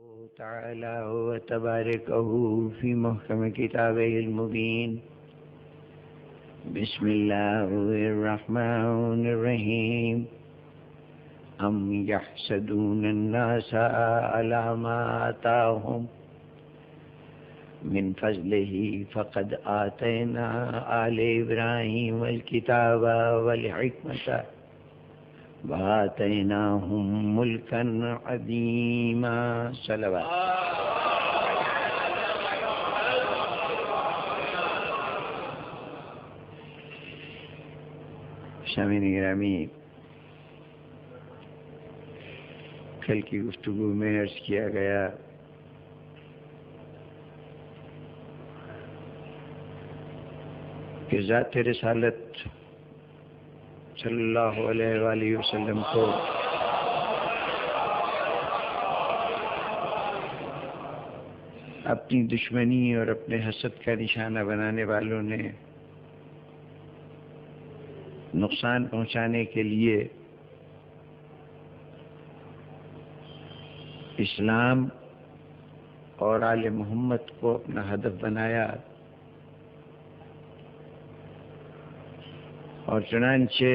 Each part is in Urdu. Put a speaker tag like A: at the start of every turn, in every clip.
A: تعالى وتباركه في محكم كتابه المبين. بسم الله الرحمن الرحيم. أم يحسدون الناس على ما آتاهم من فضله فقد آتينا آل إبراهيم الكتاب والحكمة وآتيناهم ملكا عظيما. صلوات. سامعین گرامی، کل کی گفتگو میں عرض کیا گیا کہ ذات رسالت صلی اللہ علیہ وآلہ وسلم کو اپنی دشمنی اور اپنے حسد کا نشانہ بنانے والوں نے نقصان پہنچانے کے لیے اسلام اور آل محمد کو اپنا ہدف بنایا، اور چنانچہ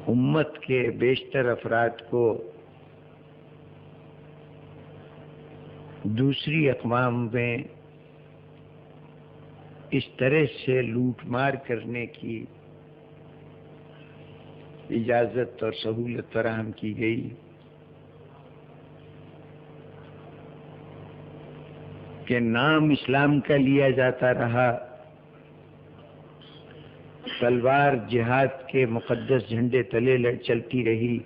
A: امت کے بیشتر افراد کو دوسری اقوام میں اس طرح سے لوٹ مار کرنے کی اجازت اور سہولت فراہم کی گئی کہ نام اسلام کا لیا جاتا رہا، تلوار جہاد کے مقدس جھنڈے تلے چلتی رہی،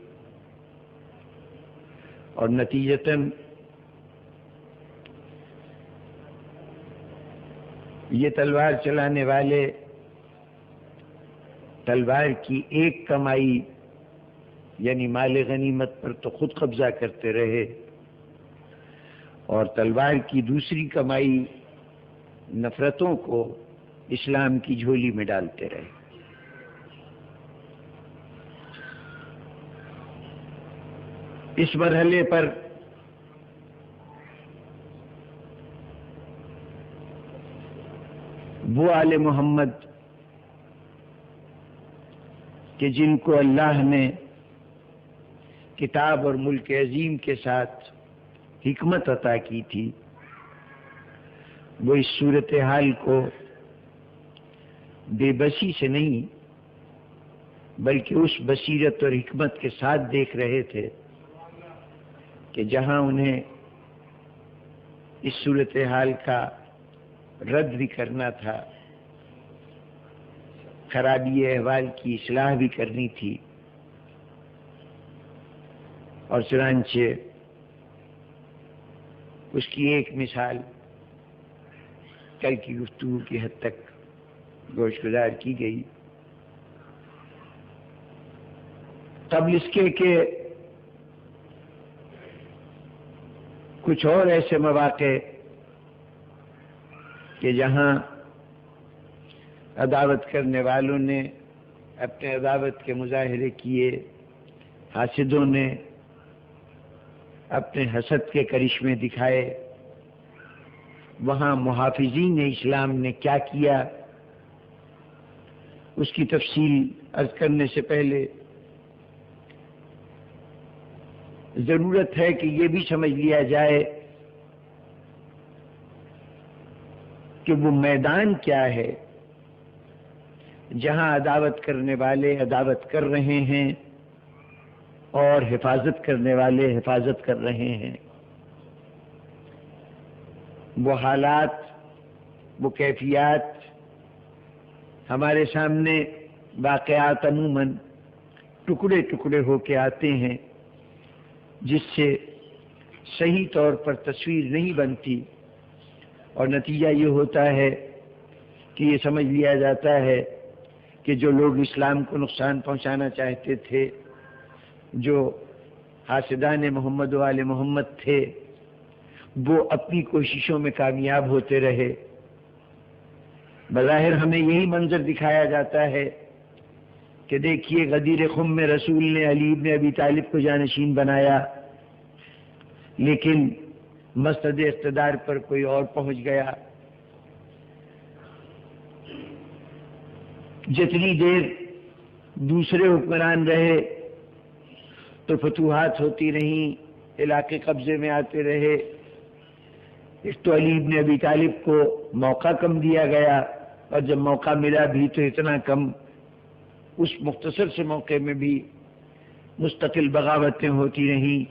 A: اور نتیجتاً یہ تلوار چلانے والے تلوار کی ایک کمائی یعنی مال غنیمت پر تو خود قبضہ کرتے رہے، اور تلوار کی دوسری کمائی نفرتوں کو اسلام کی جھولی میں ڈالتے رہے۔ اس مرحلے پر وہ آل محمد کہ جن کو اللہ نے کتاب اور ملک عظیم کے ساتھ حکمت عطا کی تھی، وہ اس صورتحال کو بے بسی سے نہیں بلکہ اس بصیرت اور حکمت کے ساتھ دیکھ رہے تھے کہ جہاں انہیں اس صورتحال کا رد بھی کرنا تھا، خرابی احوال کی اصلاح بھی کرنی تھی، اور چنانچہ اس کی ایک مثال کل کی گفتگو کی حد تک گوش گزار کی گئی۔ قبل اس کے کہ کچھ اور ایسے مواقع کہ جہاں عداوت کرنے والوں نے اپنے عداوت کے مظاہرے کیے، حاسدوں نے اپنے حسد کے کرشمے دکھائے، وہاں محافظین اسلام نے کیا کیا، اس کی تفصیل عرض کرنے سے پہلے ضرورت ہے کہ یہ بھی سمجھ لیا جائے کہ وہ میدان کیا ہے جہاں عداوت کرنے والے عداوت کر رہے ہیں اور حفاظت کرنے والے حفاظت کر رہے ہیں۔ وہ حالات، وہ کیفیات ہمارے سامنے واقعات عموماً ٹکڑے ٹکڑے ہو کے آتے ہیں، جس سے صحیح طور پر تصویر نہیں بنتی، اور نتیجہ یہ ہوتا ہے کہ یہ سمجھ لیا جاتا ہے کہ جو لوگ اسلام کو نقصان پہنچانا چاہتے تھے، جو حاسدان محمد و آل محمد تھے، وہ اپنی کوششوں میں کامیاب ہوتے رہے۔ بظاہر ہمیں یہی منظر دکھایا جاتا ہے کہ دیکھیے غدیر خم میں رسول نے علی ابن ابی طالب کو جانشین بنایا، لیکن مستد اقتدار پر کوئی اور پہنچ گیا۔ جتنی دیر دوسرے حکمران رہے تو فتوحات ہوتی رہیں، علاقے قبضے میں آتے رہے۔ اس تو علی ابن ابی طالب کو موقع کم دیا گیا، اور جب موقع ملا بھی تو اتنا کم، اس مختصر سے موقع میں بھی مستقل بغاوتیں ہوتی رہیں،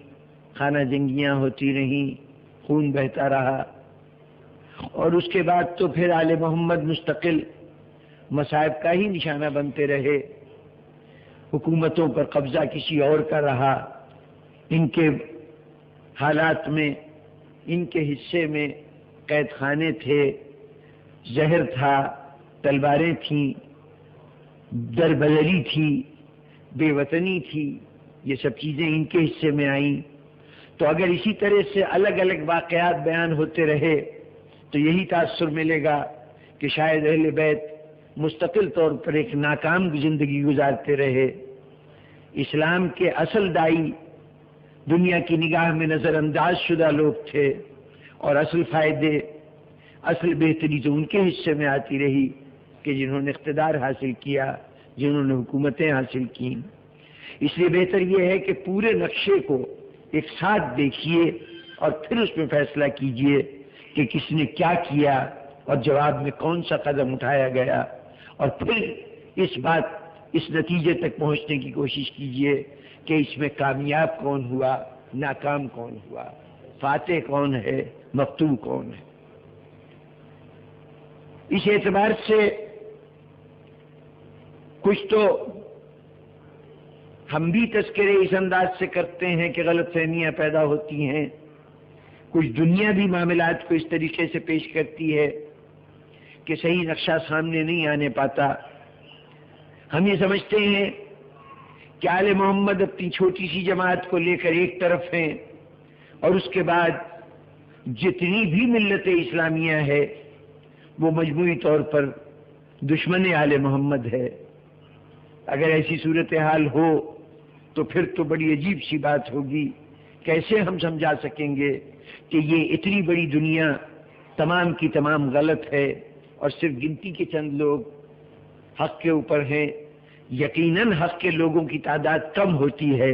A: خانہ جنگیاں ہوتی رہیں، خون بہتا رہا، اور اس کے بعد تو پھر آل محمد مستقل مصائب کا ہی نشانہ بنتے رہے، حکومتوں پر قبضہ کسی اور کا رہا، ان کے حالات میں، ان کے حصے میں قید خانے تھے، زہر تھا، تلواریں تھیں، دربدری تھی، بے وطنی تھی، یہ سب چیزیں ان کے حصے میں آئیں۔ تو اگر اسی طرح سے الگ الگ واقعات بیان ہوتے رہے تو یہی تاثر ملے گا کہ شاید اہل بیت مستقل طور پر ایک ناکام زندگی گزارتے رہے۔ اسلام کے اصل دائی دنیا کی نگاہ میں نظر انداز شدہ لوگ تھے، اور اصل فائدے، اصل بہتری تو ان کے حصے میں آتی رہی کہ جنہوں نے اقتدار حاصل کیا، جنہوں نے حکومتیں حاصل کیں۔ اس لیے بہتر یہ ہے کہ پورے نقشے کو ایک ساتھ دیکھیے اور پھر اس میں فیصلہ کیجئے کہ کس نے کیا کیا اور جواب میں کون سا قدم اٹھایا گیا، اور پھر اس نتیجے تک پہنچنے کی کوشش کیجئے کہ اس میں کامیاب کون ہوا، ناکام کون ہوا، فاتح کون ہے، مفتون کون ہے۔ اس اعتبار سے کچھ تو ہم بھی تذکرے اس انداز سے کرتے ہیں کہ غلط فہمیاں پیدا ہوتی ہیں، کچھ دنیا بھی معاملات کو اس طریقے سے پیش کرتی ہے کہ صحیح نقشہ سامنے نہیں آنے پاتا۔ ہم یہ سمجھتے ہیں کہ آل محمد اپنی چھوٹی سی جماعت کو لے کر ایک طرف ہیں، اور اس کے بعد جتنی بھی ملت اسلامیہ ہے وہ مجموعی طور پر دشمن آل محمد ہے۔ اگر ایسی صورتحال ہو تو پھر تو بڑی عجیب سی بات ہوگی، کیسے ہم سمجھا سکیں گے کہ یہ اتنی بڑی دنیا تمام کی تمام غلط ہے اور صرف گنتی کے چند لوگ حق کے اوپر ہیں۔ یقیناً حق کے لوگوں کی تعداد کم ہوتی ہے،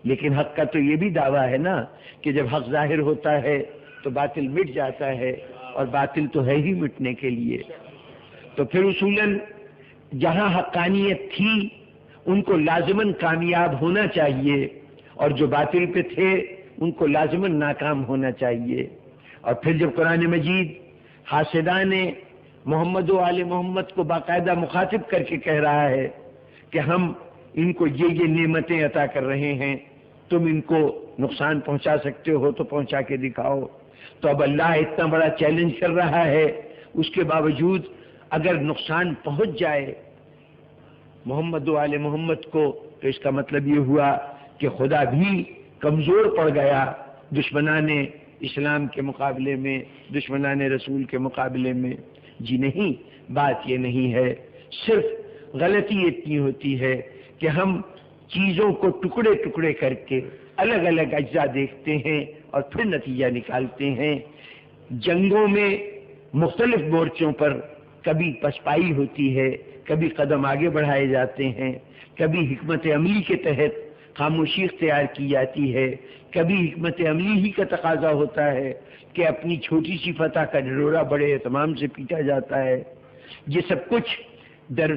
A: لیکن حق کا تو یہ بھی دعویٰ ہے نا کہ جب حق ظاہر ہوتا ہے تو باطل مٹ جاتا ہے، اور باطل تو ہے ہی مٹنے کے لیے۔ تو پھر اصولاً جہاں حقانیت تھی ان کو لازماً کامیاب ہونا چاہیے، اور جو باطل پہ تھے ان کو لازماً ناکام ہونا چاہیے۔ اور پھر جب قرآن مجید حاسدان محمد و آل محمد کو باقاعدہ مخاطب کر کے کہہ رہا ہے کہ ہم ان کو یہ نعمتیں عطا کر رہے ہیں، تم ان کو نقصان پہنچا سکتے ہو تو پہنچا کے دکھاؤ، تو اب اللہ اتنا بڑا چیلنج کر رہا ہے، اس کے باوجود اگر نقصان پہنچ جائے محمد و آل محمد کو تو اس کا مطلب یہ ہوا کہ خدا بھی کمزور پڑ گیا دشمنان اسلام کے مقابلے میں، دشمنان رسول کے مقابلے میں۔ جی نہیں، بات یہ نہیں ہے، صرف غلطی اتنی ہوتی ہے کہ ہم چیزوں کو ٹکڑے ٹکڑے کر کے الگ الگ اجزاء دیکھتے ہیں اور پھر نتیجہ نکالتے ہیں۔ جنگوں میں مختلف مورچوں پر کبھی پسپائی ہوتی ہے، کبھی قدم آگے بڑھائے جاتے ہیں، کبھی حکمت عملی کے تحت خاموشی اختیار کی جاتی ہے، کبھی حکمت عملی ہی کا تقاضا ہوتا ہے کہ اپنی چھوٹی سی فتح کا ڈھرورا بڑے اہتمام سے پیٹا جاتا ہے۔ یہ سب کچھ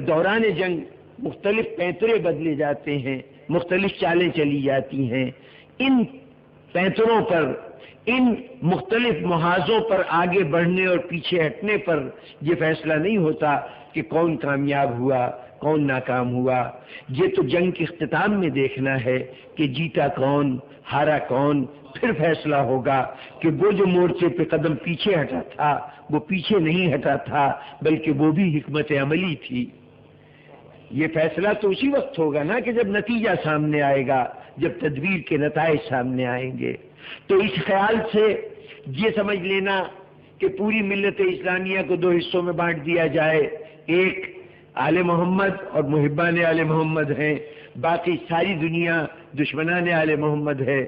A: دوران جنگ مختلف پینترے بدلے جاتے ہیں، مختلف چالیں چلی جاتی ہیں۔ ان پینتروں پر، ان مختلف محاذوں پر آگے بڑھنے اور پیچھے ہٹنے پر یہ فیصلہ نہیں ہوتا کہ کون کامیاب ہوا، کون ناکام ہوا۔ یہ تو جنگ کے اختتام میں دیکھنا ہے کہ جیتا کون، ہارا کون۔ پھر فیصلہ ہوگا کہ وہ جو مورچے پہ قدم پیچھے ہٹا تھا وہ پیچھے نہیں ہٹا تھا بلکہ وہ بھی حکمت عملی تھی۔ یہ فیصلہ تو اسی وقت ہوگا نا کہ جب نتیجہ سامنے آئے گا، جب تدبیر کے نتائج سامنے آئیں گے۔ تو اس خیال سے یہ سمجھ لینا کہ پوری ملت اسلامیہ کو دو حصوں میں بانٹ دیا جائے، ایک آل محمد اور محبان آل محمد ہیں، باقی ساری دنیا دشمنان آل محمد ہے،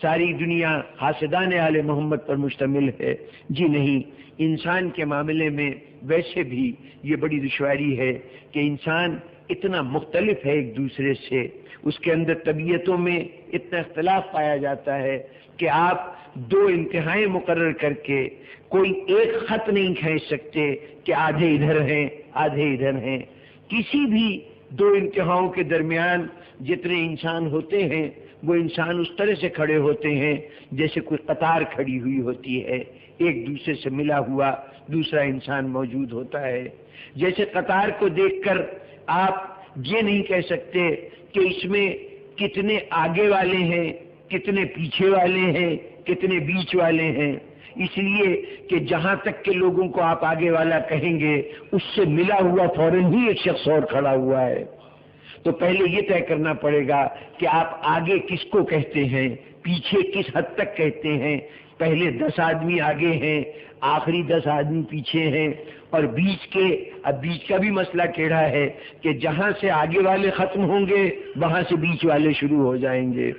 A: ساری دنیا حاسدان آل محمد پر مشتمل ہے۔ جی نہیں، انسان کے معاملے میں ویسے بھی یہ بڑی دشواری ہے کہ انسان اتنا مختلف ہے ایک دوسرے سے، اس کے اندر طبیعتوں میں اتنا اختلاف پایا جاتا ہے کہ آپ دو انتہائیں مقرر کر کے کوئی ایک خط نہیں کھینچ سکتے کہ آدھے ادھر ہیں آدھے ادھر ہیں۔ کسی بھی دو انتہاؤں کے درمیان جتنے انسان ہوتے ہیں وہ انسان اس طرح سے کھڑے ہوتے ہیں جیسے کوئی قطار کھڑی ہوئی ہوتی ہے، ایک دوسرے سے ملا ہوا دوسرا انسان موجود ہوتا ہے۔ جیسے قطار کو دیکھ کر آپ یہ نہیں کہہ سکتے کہ اس میں کتنے آگے والے ہیں، کتنے پیچھے والے ہیں، کتنے بیچ والے ہیں، اس لیے کہ جہاں تک کہ لوگوں کو آپ آگے والا کہیں گے اس سے ملا ہوا فوراً ہی ایک شخص اور کھڑا ہوا ہے۔ تو پہلے یہ طے کرنا پڑے گا کہ آپ آگے کس کو کہتے ہیں، پیچھے کس حد تک کہتے ہیں۔ پہلے 10 آدمی آگے ہیں، آخری 10 آدمی پیچھے ہیں، اور بیچ کے، اب بیچ کا بھی مسئلہ کیڑا ہے کہ جہاں سے آگے والے ختم ہوں گے وہاں سے بیچ والے شروع ہو جائیں گے۔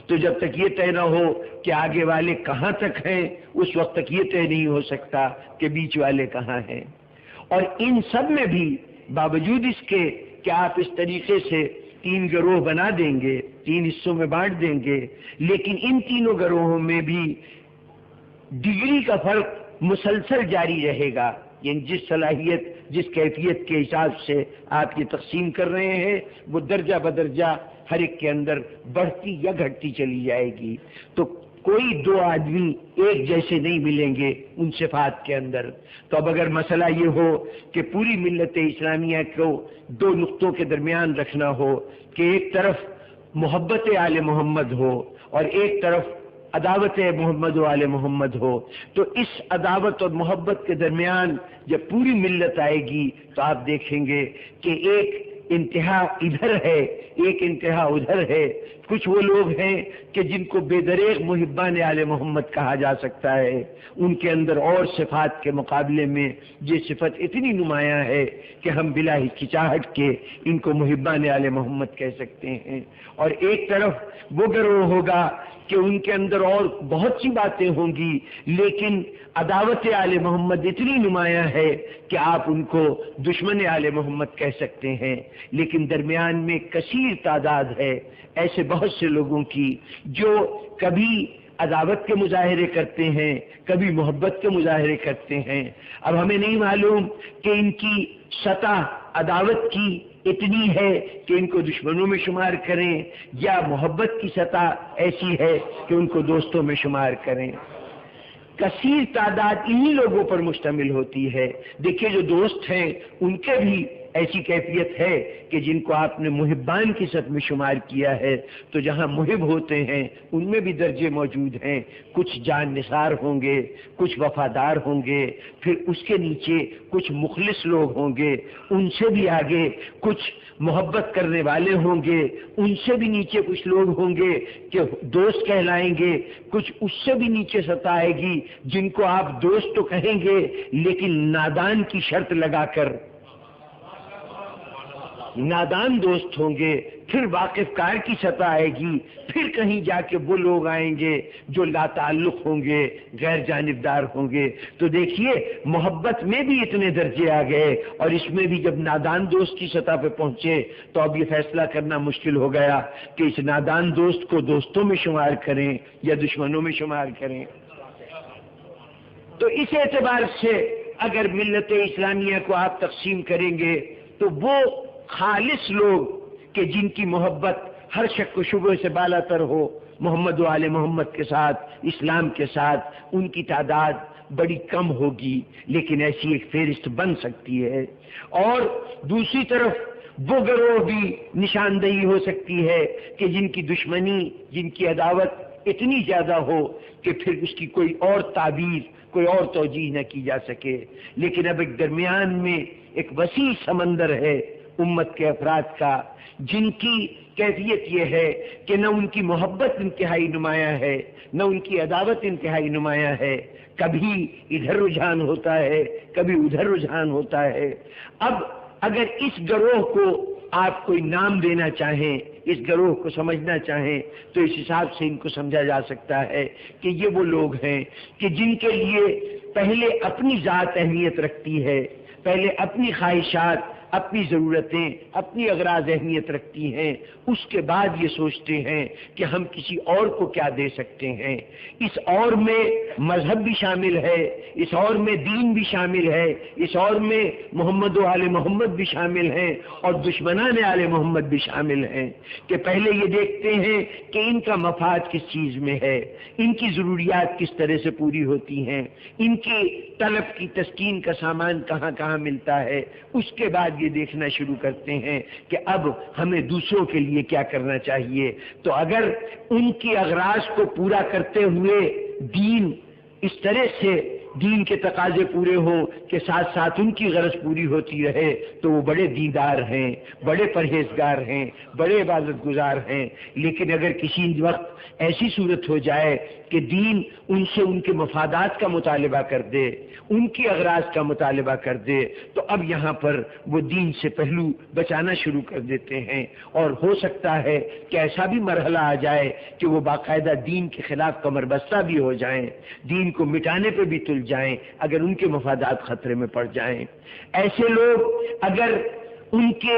A: تو جب تک یہ طے نہ ہو کہ آگے والے کہاں تک ہیں اس وقت تک یہ طے نہیں ہو سکتا کہ بیچ والے کہاں ہیں۔ اور ان سب میں بھی باوجود اس کے کہ آپ اس طریقے سے 3 گروہ بنا دیں گے، 3 حصوں میں بانٹ دیں گے، لیکن ان تینوں گروہوں میں بھی ڈگری کا فرق مسلسل جاری رہے گا، یعنی جس صلاحیت جس کیفیت کے حساب سے آپ یہ تقسیم کر رہے ہیں وہ درجہ بدرجہ ہر ایک کے اندر بڑھتی یا گھٹتی چلی جائے گی۔ تو کوئی 2 آدمی ایک جیسے نہیں ملیں گے ان صفات کے اندر۔ تو اب اگر مسئلہ یہ ہو کہ پوری ملت اسلامیہ کو 2 نقطوں کے درمیان رکھنا ہو کہ ایک طرف محبت آل محمد ہو اور ایک طرف عداوت محمد و آل محمد ہو، تو اس عداوت اور محبت کے درمیان جب پوری ملت آئے گی تو آپ دیکھیں گے کہ ایک انتہا ادھر ہے ایک انتہا ادھر ہے۔ کچھ وہ لوگ ہیں کہ جن کو بے دریغ محبان آل محمد کہا جا سکتا ہے، ان کے اندر اور صفات کے مقابلے میں یہ صفت اتنی نمایاں ہے کہ ہم بلا ہچکچاہٹ کے ان کو محبان آل محمد کہہ سکتے ہیں۔ اور ایک طرف وہ گروہ ہوگا کہ ان کے اندر اور بہت سی باتیں ہوں گی لیکن عداوت آل محمد اتنی نمایاں ہے کہ آپ ان کو دشمن آل محمد کہہ سکتے ہیں۔ لیکن درمیان میں کثیر تعداد ہے ایسے بہت سے لوگوں کی جو کبھی عداوت کے مظاہرے کرتے ہیں، کبھی محبت کے مظاہرے کرتے ہیں۔ اب ہمیں نہیں معلوم کہ ان کی سطح عداوت کی اتنی ہے کہ ان کو دشمنوں میں شمار کریں یا محبت کی سطح ایسی ہے کہ ان کو دوستوں میں شمار کریں۔ کثیر تعداد انہی لوگوں پر مشتمل ہوتی ہے۔ دیکھیے جو دوست ہیں ان کے بھی ایسی کیفیت ہے کہ جن کو آپ نے محبان کی سطح میں شمار کیا ہے، تو جہاں محب ہوتے ہیں ان میں بھی درجے موجود ہیں، کچھ جان نثار ہوں گے، کچھ وفادار ہوں گے، پھر اس کے نیچے کچھ مخلص لوگ ہوں گے، ان سے بھی آگے کچھ محبت کرنے والے ہوں گے، ان سے بھی نیچے کچھ لوگ ہوں گے کہ دوست کہلائیں گے، کچھ اس سے بھی نیچے سطح آئے گی جن کو آپ دوست تو کہیں گے لیکن نادان کی شرط لگا کر نادان دوست ہوں گے، پھر واقف کار کی سطح آئے گی، پھر کہیں جا کے وہ لوگ آئیں گے جو لا تعلق ہوں گے، غیر جانبدار ہوں گے۔ تو دیکھیے محبت میں بھی اتنے درجے آ گئے، اور اس میں بھی جب نادان دوست کی سطح پہ پہنچے تو اب یہ فیصلہ کرنا مشکل ہو گیا کہ اس نادان دوست کو دوستوں میں شمار کریں یا دشمنوں میں شمار کریں۔ تو اس اعتبار سے اگر ملت اسلامیہ کو آپ تقسیم کریں گے تو وہ خالص لوگ کہ جن کی محبت ہر شک و شبہ سے بالا تر ہو محمد و آل محمد کے ساتھ، اسلام کے ساتھ، ان کی تعداد بڑی کم ہوگی، لیکن ایسی ایک فہرست بن سکتی ہے۔ اور دوسری طرف وہ گروہ بھی نشاندہی ہو سکتی ہے کہ جن کی دشمنی، جن کی عداوت اتنی زیادہ ہو کہ پھر اس کی کوئی اور تعبیر، کوئی اور توجیہ نہ کی جا سکے۔ لیکن اب ایک درمیان میں ایک وسیع سمندر ہے امت کے افراد کا، جن کی کیفیت یہ ہے کہ نہ ان کی محبت انتہائی نمایاں ہے، نہ ان کی عداوت انتہائی نمایاں ہے، کبھی ادھر رجحان ہوتا ہے، کبھی ادھر رجحان ہوتا ہے۔ اب اگر اس گروہ کو آپ کوئی نام دینا چاہیں، اس گروہ کو سمجھنا چاہیں، تو اس حساب سے ان کو سمجھا جا سکتا ہے کہ یہ وہ لوگ ہیں کہ جن کے لیے پہلے اپنی ذات اہمیت رکھتی ہے، پہلے اپنی خواہشات، اپنی ضرورتیں، اپنی اغراض اہمیت رکھتی ہیں، اس کے بعد یہ سوچتے ہیں کہ ہم کسی اور کو کیا دے سکتے ہیں۔ اس اور میں مذہب بھی شامل ہے، اس اور میں دین بھی شامل ہے، اس اور میں محمد و آل محمد بھی شامل ہیں، اور دشمنان آل محمد بھی شامل ہیں، کہ پہلے یہ دیکھتے ہیں کہ ان کا مفاد کس چیز میں ہے، ان کی ضروریات کس طرح سے پوری ہوتی ہیں، ان کی طلب کی تسکین کا سامان کہاں کہاں ملتا ہے۔ اس کے بعد یہ دیکھنا شروع کرتے ہیں کہ اب ہمیں دوسروں کے لیے کیا کرنا چاہیے۔ تو اگر ان کی اغراض کو پورا کرتے ہوئے دین اس طرح سے دین کے تقاضے پورے ہوں کہ ساتھ ساتھ ان کی غرض پوری ہوتی رہے، تو وہ بڑے دیندار ہیں، بڑے پرہیزگار ہیں، بڑے عبادت گزار ہیں۔ لیکن اگر کسی وقت ایسی صورت ہو جائے کہ دین ان سے ان کے مفادات کا مطالبہ کر دے، ان کی اغراض کا مطالبہ کر دے، تو اب یہاں پر وہ دین سے پہلو بچانا شروع کر دیتے ہیں، اور ہو سکتا ہے کہ ایسا بھی مرحلہ آ جائے کہ وہ باقاعدہ دین کے خلاف کمر بستہ بھی ہو جائیں، دین کو مٹانے پہ بھی تل جائیں اگر ان کے مفادات خطرے میں پڑ جائیں۔ ایسے لوگ اگر ان کے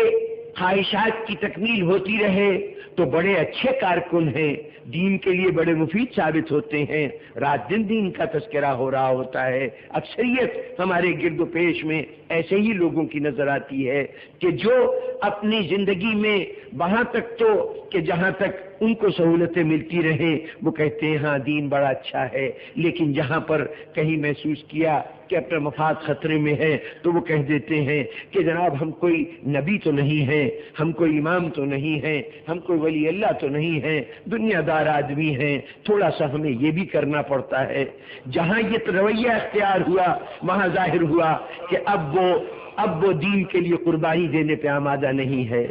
A: خواہشات کی تکمیل ہوتی رہے تو بڑے اچھے کارکن ہیں، دین کے لیے بڑے مفید ثابت ہوتے ہیں، رات دن دین کا تذکرہ ہو رہا ہوتا ہے۔ اکثریت ہمارے گرد و پیش میں ایسے ہی لوگوں کی نظر آتی ہے کہ جو اپنی زندگی میں وہاں تک تو کہ جہاں تک ان کو سہولتیں ملتی رہیں وہ کہتے ہیں ہاں دین بڑا اچھا ہے، لیکن جہاں پر کہیں محسوس کیا کہ اپنا مفاد خطرے میں ہے تو وہ کہہ دیتے ہیں کہ جناب ہم کوئی نبی تو نہیں ہیں، ہم کوئی امام تو نہیں ہیں، ہم کوئی ولی اللہ تو نہیں ہیں، دنیا دار آدمی ہیں، تھوڑا سا ہمیں یہ بھی کرنا پڑتا ہے۔ جہاں یہ رویہ اختیار ہوا وہاں ظاہر ہوا کہ اب وہ دین کے لیے قربانی دینے پہ آمادہ نہیں ہے۔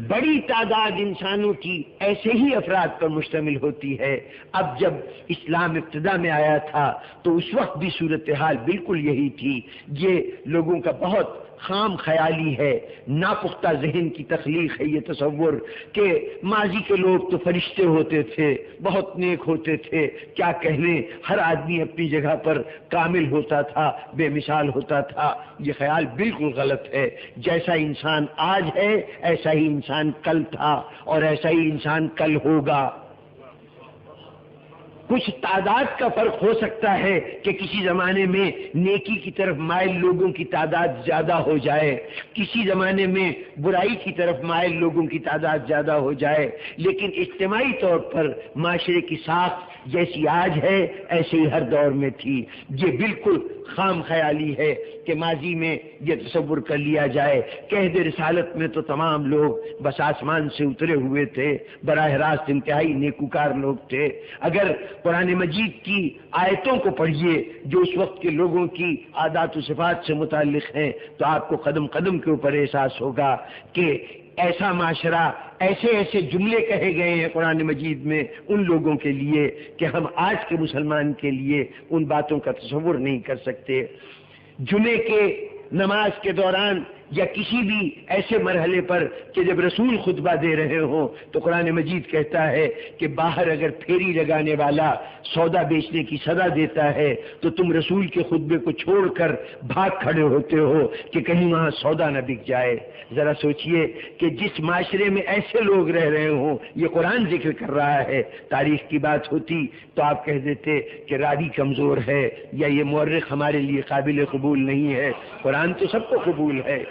A: بڑی تعداد انسانوں کی ایسے ہی افراد پر مشتمل ہوتی ہے۔ اب جب اسلام ابتدا میں آیا تھا تو اس وقت بھی صورتحال بالکل یہی تھی۔ یہ لوگوں کا بہت خام خیالی ہے، ناپختہ ذہن کی تخلیق ہے یہ تصور کہ ماضی کے لوگ تو فرشتے ہوتے تھے، بہت نیک ہوتے تھے، کیا کہنے، ہر آدمی اپنی جگہ پر کامل ہوتا تھا، بے مثال ہوتا تھا۔ یہ خیال بالکل غلط ہے۔ جیسا انسان آج ہے ایسا ہی انسان کل تھا اور ایسا ہی انسان کل ہوگا۔ کچھ تعداد کا فرق ہو سکتا ہے کہ کسی زمانے میں نیکی کی طرف مائل لوگوں کی تعداد زیادہ ہو جائے، کسی زمانے میں برائی کی طرف مائل لوگوں کی تعداد زیادہ ہو جائے، لیکن اجتماعی طور پر معاشرے کی ساخت جیسی آج ہے ایسے ہی ہر دور میں تھی۔ یہ بالکل خام خیالی ہے کہ ماضی میں یہ تصور کر لیا جائے کہ عہد رسالت میں تو تمام لوگ بس آسمان سے اترے ہوئے تھے، براہ راست انتہائی نیکوکار لوگ تھے۔ اگر قرآن مجید کی آیتوں کو پڑھیے جو اس وقت کے لوگوں کی عادات و صفات سے متعلق ہیں تو آپ کو قدم قدم کے اوپر احساس ہوگا کہ ایسا معاشرہ، ایسے جملے کہے گئے ہیں قرآن مجید میں ان لوگوں کے لیے کہ ہم آج کے مسلمان کے لیے ان باتوں کا تصور نہیں کر سکتے۔ جمعے کے نماز کے دوران یا کسی بھی ایسے مرحلے پر کہ جب رسول خطبہ دے رہے ہوں تو قرآن مجید کہتا ہے کہ باہر اگر پھیری لگانے والا سودا بیچنے کی صدا دیتا ہے تو تم رسول کے خطبے کو چھوڑ کر بھاگ کھڑے ہوتے ہو کہ کہیں وہاں سودا نہ بک جائے۔ ذرا سوچئے کہ جس معاشرے میں ایسے لوگ رہ رہے ہوں، یہ قرآن ذکر کر رہا ہے، تاریخ کی بات ہوتی تو آپ کہہ دیتے کہ راوی کمزور ہے یا یہ مورخ ہمارے لیے قابل قبول نہیں ہے۔ قرآن تو سب کو قبول ہے۔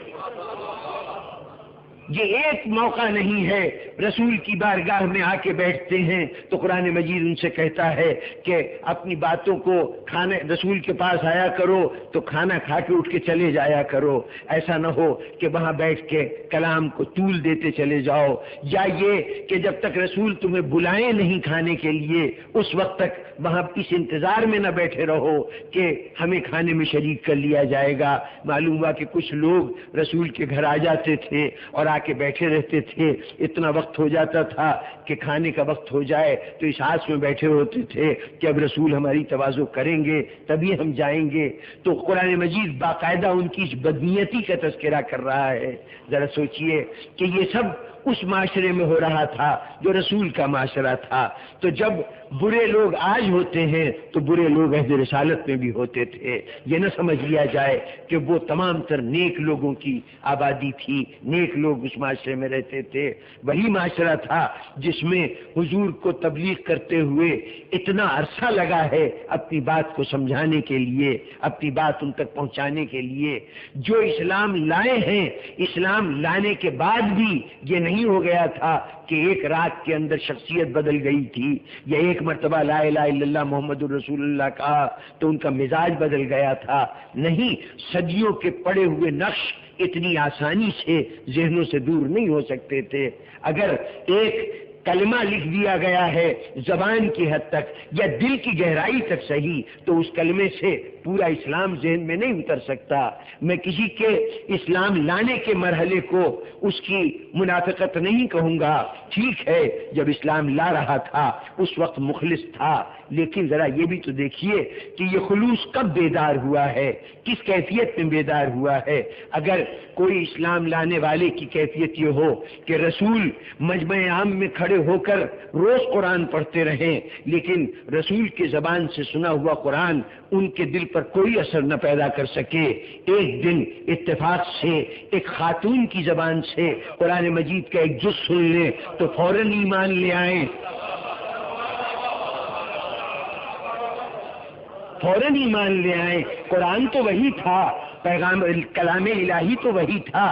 A: یہ ایک موقع نہیں ہے رسول کی بارگاہ میں آ کے بیٹھتے ہیں تو قرآن مجید ان سے کہتا ہے کہ اپنی باتوں کو کھانے رسول کے پاس آیا کرو تو کھانا کھا کے اٹھ کے چلے جایا کرو، ایسا نہ ہو کہ وہاں بیٹھ کے کلام کو طول دیتے چلے جاؤ، یا یہ کہ جب تک رسول تمہیں بلائیں نہیں کھانے کے لیے اس وقت تک وہاں اس انتظار میں نہ بیٹھے رہو کہ ہمیں کھانے میں شریک کر لیا جائے گا۔ معلوم ہوا کہ کچھ لوگ رسول کے گھر آ جاتے تھے اور آ کے بیٹھے رہتے تھے، اتنا وقت ہو جاتا تھا کہ کھانے کا وقت ہو جائے تو اس آس میں بیٹھے ہوتے تھے کہ اب رسول ہماری تواضع کریں گے تبھی ہم جائیں گے۔ تو قرآن مجید باقاعدہ ان کی اس بدنیتی کا تذکرہ کر رہا ہے۔ ذرا سوچئے کہ یہ سب اس معاشرے میں ہو رہا تھا جو رسول کا معاشرہ تھا، تو جب برے لوگ آج ہوتے ہیں تو برے لوگ عہد رسالت میں بھی ہوتے تھے۔ یہ نہ سمجھ لیا جائے کہ وہ تمام تر نیک لوگوں کی آبادی تھی، نیک لوگ اس معاشرے میں رہتے تھے۔ وہی معاشرہ تھا جس میں حضور کو تبلیغ کرتے ہوئے اتنا عرصہ لگا ہے اپنی بات کو سمجھانے کے لیے، اپنی بات ان تک پہنچانے کے لیے۔ جو اسلام لائے ہیں، اسلام لانے کے بعد بھی یہ نہیں ہو گیا تھا کہ ایک رات کے اندر شخصیت بدل گئی تھی، یا ایک مرتبہ لا الہ الا اللہ محمد الرسول اللہ کہا تو ان کا مزاج بدل گیا تھا۔ نہیں، صدیوں کے پڑے ہوئے نقش اتنی آسانی سے ذہنوں سے دور نہیں ہو سکتے تھے۔ اگر ایک کلمہ لکھ دیا گیا ہے زبان کی حد تک یا دل کی گہرائی تک صحیح، تو اس کلمے سے پورا اسلام ذہن میں نہیں اتر سکتا۔ میں کسی کے اسلام لانے کے مرحلے کو اس کی منافقت نہیں کہوں گا۔ ٹھیک ہے، جب اسلام لا رہا تھا اس وقت مخلص تھا، لیکن ذرا یہ بھی تو دیکھیے کہ یہ خلوص کب بیدار ہوا ہے، کس کیفیت میں بیدار ہوا ہے۔ اگر کوئی اسلام لانے والے کی کیفیت یہ ہو کہ رسول مجمع عام میں کھڑے ہو کر روز قرآن پڑھتے رہیں، لیکن رسول کی زبان سے سنا ہوا قرآن ان کے دل پر کوئی اثر نہ پیدا کر سکے، ایک دن اتفاق سے ایک خاتون کی زبان سے قرآن مجید کا ایک جز سن لیں تو فوراً ایمان لے آئیں، فوراً ایمان لے آئیں۔ قرآن تو وہی تھا، پیغام کلام الہی تو وہی تھا،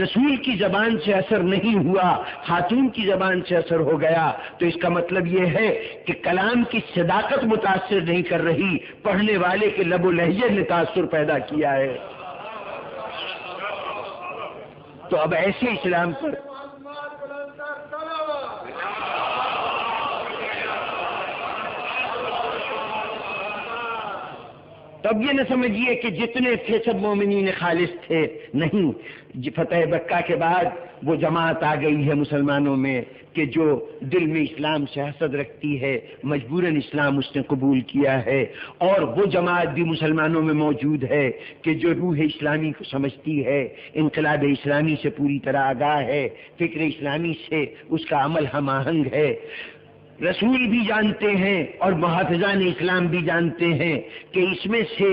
A: رسول کی زبان سے اثر نہیں ہوا، خاتون کی زبان سے اثر ہو گیا، تو اس کا مطلب یہ ہے کہ کلام کی صداقت متاثر نہیں کر رہی، پڑھنے والے کے لب و لہجے نے تاثر پیدا کیا ہے۔ تو اب ایسے اسلام پر تب یہ نہ سمجھیے کہ جتنے تھے سب مومنین خالص تھے، نہیں، فتح مکہ کے بعد وہ جماعت آ گئی ہے مسلمانوں میں کہ جو دل میں اسلام سے حسد رکھتی ہے، مجبوراً اسلام اس نے قبول کیا ہے، اور وہ جماعت بھی مسلمانوں میں موجود ہے کہ جو روح اسلامی کو سمجھتی ہے، انقلاب اسلامی سے پوری طرح آگاہ ہے، فکر اسلامی سے اس کا عمل ہم آہنگ ہے۔ رسول بھی جانتے ہیں اور محافظان اسلام بھی جانتے ہیں کہ اس میں سے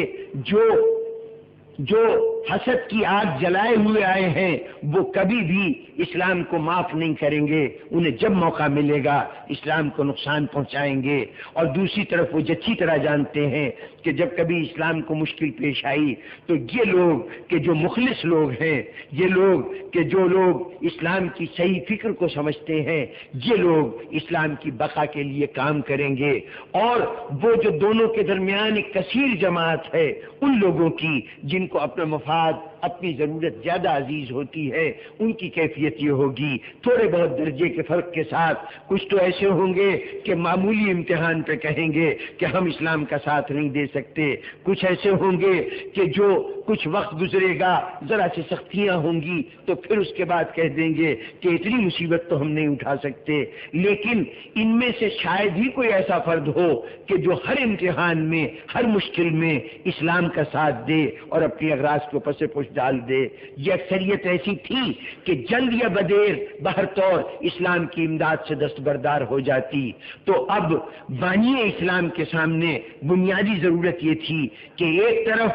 A: جو حسد کی آگ جلائے ہوئے آئے ہیں وہ کبھی بھی اسلام کو معاف نہیں کریں گے، انہیں جب موقع ملے گا اسلام کو نقصان پہنچائیں گے۔ اور دوسری طرف وہ اچھی طرح جانتے ہیں کہ جب کبھی اسلام کو مشکل پیش آئی تو یہ لوگ کہ جو مخلص لوگ ہیں، یہ لوگ کہ جو لوگ اسلام کی صحیح فکر کو سمجھتے ہیں، یہ لوگ اسلام کی بقا کے لیے کام کریں گے۔ اور وہ جو دونوں کے درمیان ایک کثیر جماعت ہے، ان لوگوں کی جن کو اپنا مفاد، اپنی ضرورت زیادہ عزیز ہوتی ہے، ان کی کیفیت یہ ہوگی تھوڑے بہت درجے کے فرق کے ساتھ۔ کچھ تو ایسے ہوں گے کہ معمولی امتحان پہ کہیں گے کہ ہم اسلام کا ساتھ نہیں دے سکتے، کچھ ایسے ہوں گے کہ جو کچھ وقت گزرے گا، ذرا سی سختیاں ہوں گی تو پھر اس کے بعد کہہ دیں گے کہ اتنی مصیبت تو ہم نہیں اٹھا سکتے۔ لیکن ان میں سے شاید ہی کوئی ایسا فرد ہو کہ جو ہر امتحان میں، ہر مشکل میں اسلام کا ساتھ دے اور اپنی اغراض کو پس پش ڈال دے۔ یہ اکثریت ایسی تھی کہ جلد یا بدیر بہر طور اسلام کی امداد سے دستبردار ہو جاتی۔ تو اب بانی اسلام کے سامنے بنیادی ضرورت یہ تھی کہ ایک طرف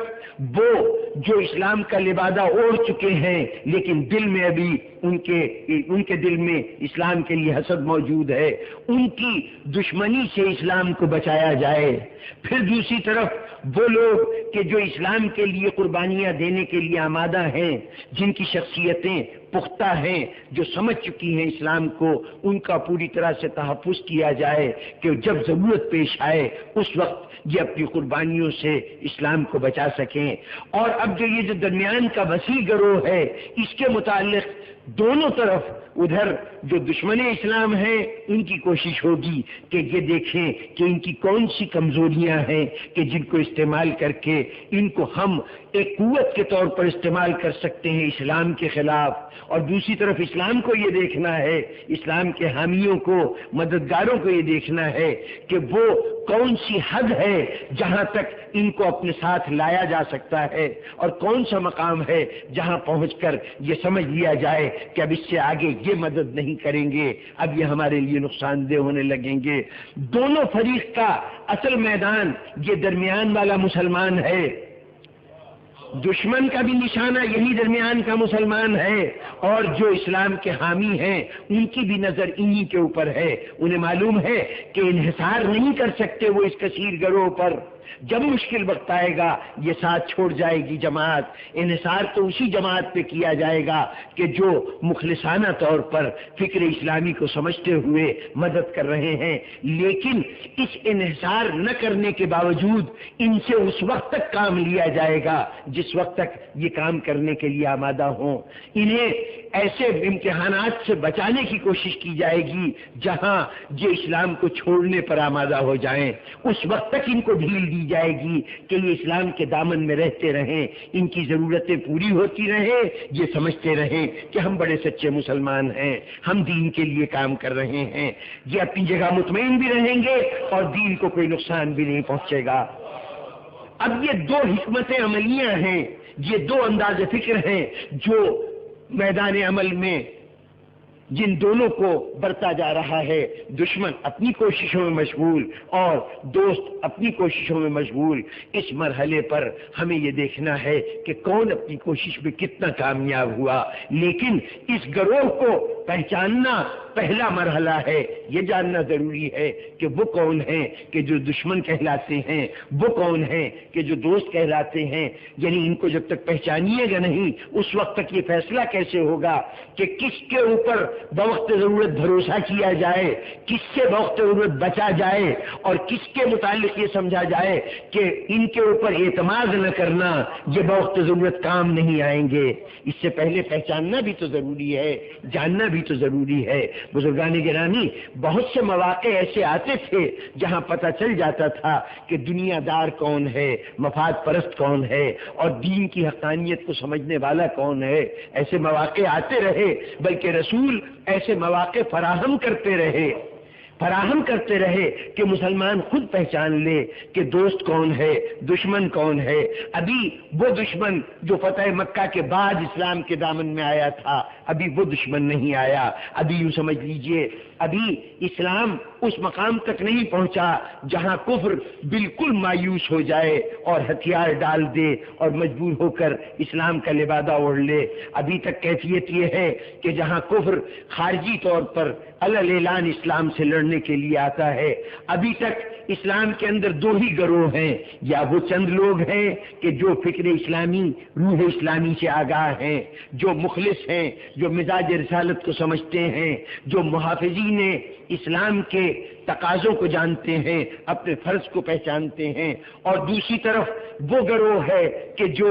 A: وہ جو اسلام کا لبادہ اوڑھ چکے ہیں لیکن دل میں ابھی ان کے دل میں اسلام کے لیے حسد موجود ہے، ان کی دشمنی سے اسلام کو بچایا جائے۔ پھر دوسری طرف وہ لوگ کہ جو اسلام کے لیے قربانیاں دینے کے لیے آمادہ ہیں، جن کی شخصیتیں پختہ ہیں، جو سمجھ چکی ہیں اسلام کو، ان کا پوری طرح سے تحفظ کیا جائے کہ جب ضرورت پیش آئے اس وقت یہ اپنی قربانیوں سے اسلام کو بچا سکیں۔ اور اب جو یہ جو درمیان کا وسیع گروہ ہے، اس کے متعلق دونوں طرف ادھر جو دشمن اسلام ہیں ان کی کوشش ہوگی کہ یہ دیکھیں کہ ان کی کون سی کمزوریاں ہیں کہ جن کو استعمال کر کے ان کو ہم ایک قوت کے طور پر استعمال کر سکتے ہیں اسلام کے خلاف. اور دوسری طرف اسلام کو یہ دیکھنا ہے، اسلام کے حامیوں کو، مددگاروں کو یہ دیکھنا ہے کہ وہ کون سی حد ہے جہاں تک ان کو اپنے ساتھ لایا جا سکتا ہے، اور کون سا مقام ہے جہاں پہنچ کر یہ سمجھ لیا جائے کہ اب اس سے آگے یہ مدد نہیں کریں گے، اب یہ ہمارے لیے نقصان دہ ہونے لگیں گے. دونوں فریق کا اصل میدان یہ درمیان والا مسلمان ہے. دشمن کا بھی نشانہ یہی درمیان کا مسلمان ہے، اور جو اسلام کے حامی ہیں ان کی بھی نظر انہی کے اوپر ہے. انہیں معلوم ہے کہ انحصار نہیں کر سکتے وہ اس کثیر گروہ پر. جب مشکل وقت آئے گا یہ ساتھ چھوڑ جائے گی جماعت. انحصار تو اسی جماعت پہ کیا جائے گا کہ جو مخلصانہ طور پر فکر اسلامی کو سمجھتے ہوئے مدد کر رہے ہیں، لیکن اس انحصار نہ کرنے کے باوجود ان سے اس وقت تک کام لیا جائے گا جس وقت تک یہ کام کرنے کے لیے آمادہ ہوں. انہیں ایسے امتحانات سے بچانے کی کوشش کی جائے گی جہاں یہ اسلام کو چھوڑنے پر آمادہ ہو جائیں. اس وقت تک ان کو ڈھیل دی جائے گی کہ یہ اسلام کے دامن میں رہتے رہیں، ان کی ضرورتیں پوری ہوتی رہیں، یہ سمجھتے رہیں کہ ہم بڑے سچے مسلمان ہیں، ہم دین کے لیے کام کر رہے ہیں. یہ اپنی جگہ مطمئن بھی رہیں گے اور دین کو کوئی نقصان بھی نہیں پہنچے گا. اب یہ دو حکمتیں عملیاں ہیں، یہ دو انداز فکر ہیں جو میدان عمل میں جن دونوں کو برتا جا رہا ہے. دشمن اپنی کوششوں میں مشغول اور دوست اپنی کوششوں میں مشغول. اس مرحلے پر ہمیں یہ دیکھنا ہے کہ کون اپنی کوشش میں کتنا کامیاب ہوا. لیکن اس گروہ کو پہچاننا پہلا مرحلہ ہے. یہ جاننا ضروری ہے کہ وہ کون ہیں کہ جو دشمن کہلاتے ہیں، وہ کون ہیں کہ جو دوست کہلاتے ہیں. یعنی ان کو جب تک پہچانیے گا نہیں اس وقت تک یہ فیصلہ کیسے ہوگا کہ کس کے اوپر بوقت ضرورت بھروسہ کیا جائے، کس سے بوقت ضرورت بچا جائے، اور کس کے متعلق یہ سمجھا جائے کہ ان کے اوپر اعتماد نہ کرنا، یہ بوقت ضرورت کام نہیں آئیں گے. اس سے پہلے پہچاننا بھی تو ضروری ہے، جاننا بھی تو ضروری ہے. بزرگان گرامی، بہت سے مواقع ایسے آتے تھے جہاں پتہ چل جاتا تھا کہ دنیا دار کون ہے، مفاد پرست کون ہے، اور دین کی حقانیت کو سمجھنے والا کون ہے. ایسے مواقع آتے رہے، بلکہ رسول ایسے مواقع فراہم کرتے رہے کہ مسلمان خود پہچان لے کہ دوست کون ہے، دشمن کون ہے. ابھی وہ دشمن جو فتح مکہ کے بعد اسلام کے دامن میں آیا تھا، ابھی وہ دشمن نہیں آیا. ابھی یوں سمجھ لیجئے ابھی اسلام اس مقام تک نہیں پہنچا جہاں کفر بالکل مایوس ہو جائے اور ہتھیار ڈال دے اور مجبور ہو کر اسلام کا لبادہ اوڑھ لے. ابھی تک کیفیت یہ ہے کہ جہاں کفر خارجی طور پر اعلان اسلام سے لڑنے کے لیے آتا ہے، ابھی تک اسلام کے اندر دو ہی گروہ ہیں. یا وہ چند لوگ ہیں کہ جو فکر اسلامی، روح اسلامی سے آگاہ ہیں، جو مخلص ہیں، جو مزاج رسالت کو سمجھتے ہیں، جو محافظین اسلام کے تقاضوں کو جانتے ہیں، اپنے فرض کو پہچانتے ہیں. اور دوسری طرف وہ گروہ ہے کہ جو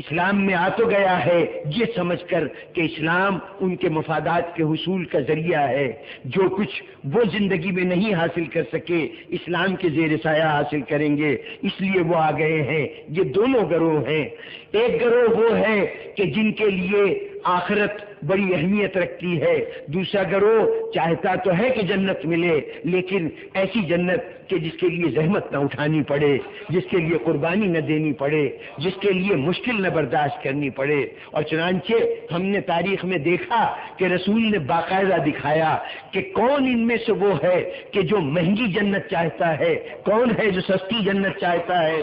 A: اسلام میں آ تو گیا ہے یہ سمجھ کر کہ اسلام ان کے مفادات کے حصول کا ذریعہ ہے. جو کچھ وہ زندگی میں نہیں حاصل کر سکے اسلام کے زیر سایہ حاصل کریں گے، اس لیے وہ آ گئے ہیں. یہ دونوں گروہ ہیں. ایک گروہ وہ ہے کہ جن کے لیے آخرت بڑی اہمیت رکھتی ہے. دوسرا گروہ چاہتا تو ہے کہ جنت ملے، لیکن ایسی جنت کہ جس کے لیے زحمت نہ اٹھانی پڑے، جس کے لیے قربانی نہ دینی پڑے، جس کے لیے مشکل نہ برداشت کرنی پڑے. اور چنانچہ ہم نے تاریخ میں دیکھا کہ رسول نے باقاعدہ دکھایا کہ کون ان میں سے وہ ہے کہ جو مہنگی جنت چاہتا ہے، کون ہے جو سستی جنت چاہتا ہے.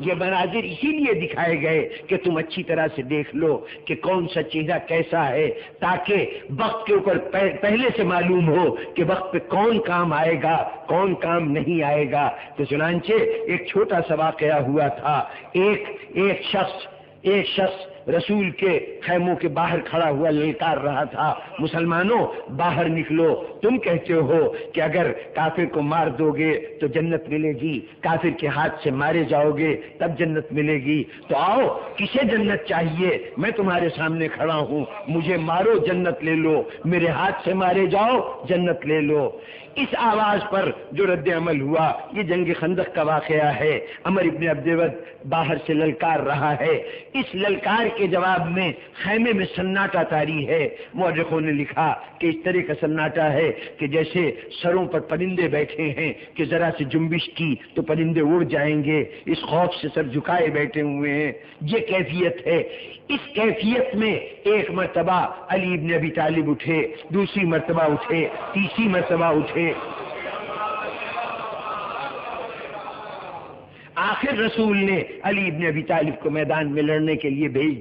A: یہ مناظر اسی لیے دکھائے گئے کہ تم اچھی طرح سے دیکھ لو کہ کون سا چہرہ کیسا ہے، تاکہ وقت کے اوپر پہلے سے معلوم ہو کہ وقت پہ کون کام آئے گا، کون کام نہیں آئے گا. تو چنانچہ ایک چھوٹا سا واقعہ ہوا تھا. ایک شخص رسول کے خیموں کے باہر کھڑا ہوا للکار رہا تھا، مسلمانوں باہر نکلو، تم کہتے ہو کہ اگر کافر کو مار دو گے تو جنت ملے گی، کافر کے ہاتھ سے مارے جاؤ گے تب جنت ملے گی، تو آؤ کسے جنت چاہیے، میں تمہارے سامنے کھڑا ہوں، مجھے مارو جنت لے لو، میرے ہاتھ سے مارے جاؤ جنت لے لو۔ اس آواز پر جو رد عمل ہوا یہ جنگ خندق کا واقعہ ہے۔ عمر ابن عبدود باہر سے للکار رہا ہے، اس للکار کے جواب میں خیمے میں سناٹا طاری ہے۔ مورخوں نے لکھا کہ اس طرح کا سناٹا ہے کہ جیسے سروں پر پرندے بیٹھے ہیں کہ ذرا سے جنبش کی تو پرندے اڑ جائیں گے، اس خوف سے سر جھکائے بیٹھے ہوئے ہیں، یہ کیفیت ہے۔ اس کیفیت میں ایک مرتبہ علی ابن ابی طالب اٹھے، دوسری مرتبہ اٹھے، تیسری مرتبہ اٹھے، آخر رسول نے علی ابن ابی طالب کو میدان میں لڑنے کے لیے بھیج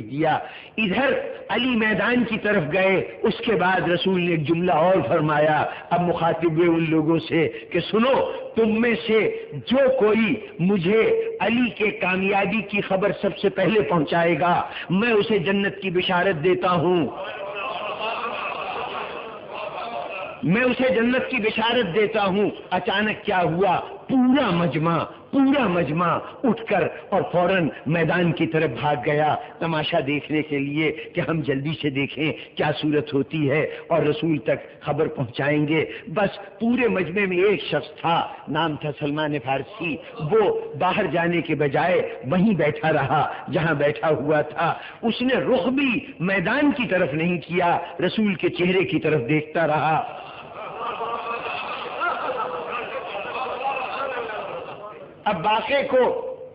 A: دیا۔ ادھر علی میدان کی طرف گئے، اس کے بعد رسول نے ایک جملہ اور فرمایا، اب مخاطب ہوئے ان لوگوں سے کہ سنو، تم میں سے جو کوئی مجھے علی کے کامیابی کی خبر سب سے پہلے پہنچائے گا میں اسے جنت کی بشارت دیتا ہوں، میں اسے جنت کی بشارت دیتا ہوں۔ اچانک کیا ہوا، پورا مجمع اٹھ کر اور فوراً میدان کی طرف بھاگ گیا تماشا دیکھنے کے لیے کہ ہم جلدی سے دیکھیں کیا صورت ہوتی ہے اور رسول تک خبر پہنچائیں گے۔ بس پورے مجمع میں ایک شخص تھا، نام تھا سلمان فارسی، وہ باہر جانے کے بجائے وہیں بیٹھا رہا جہاں بیٹھا ہوا تھا، اس نے رخ بھی میدان کی طرف نہیں کیا، رسول کے چہرے کی طرف دیکھتا رہا۔ اب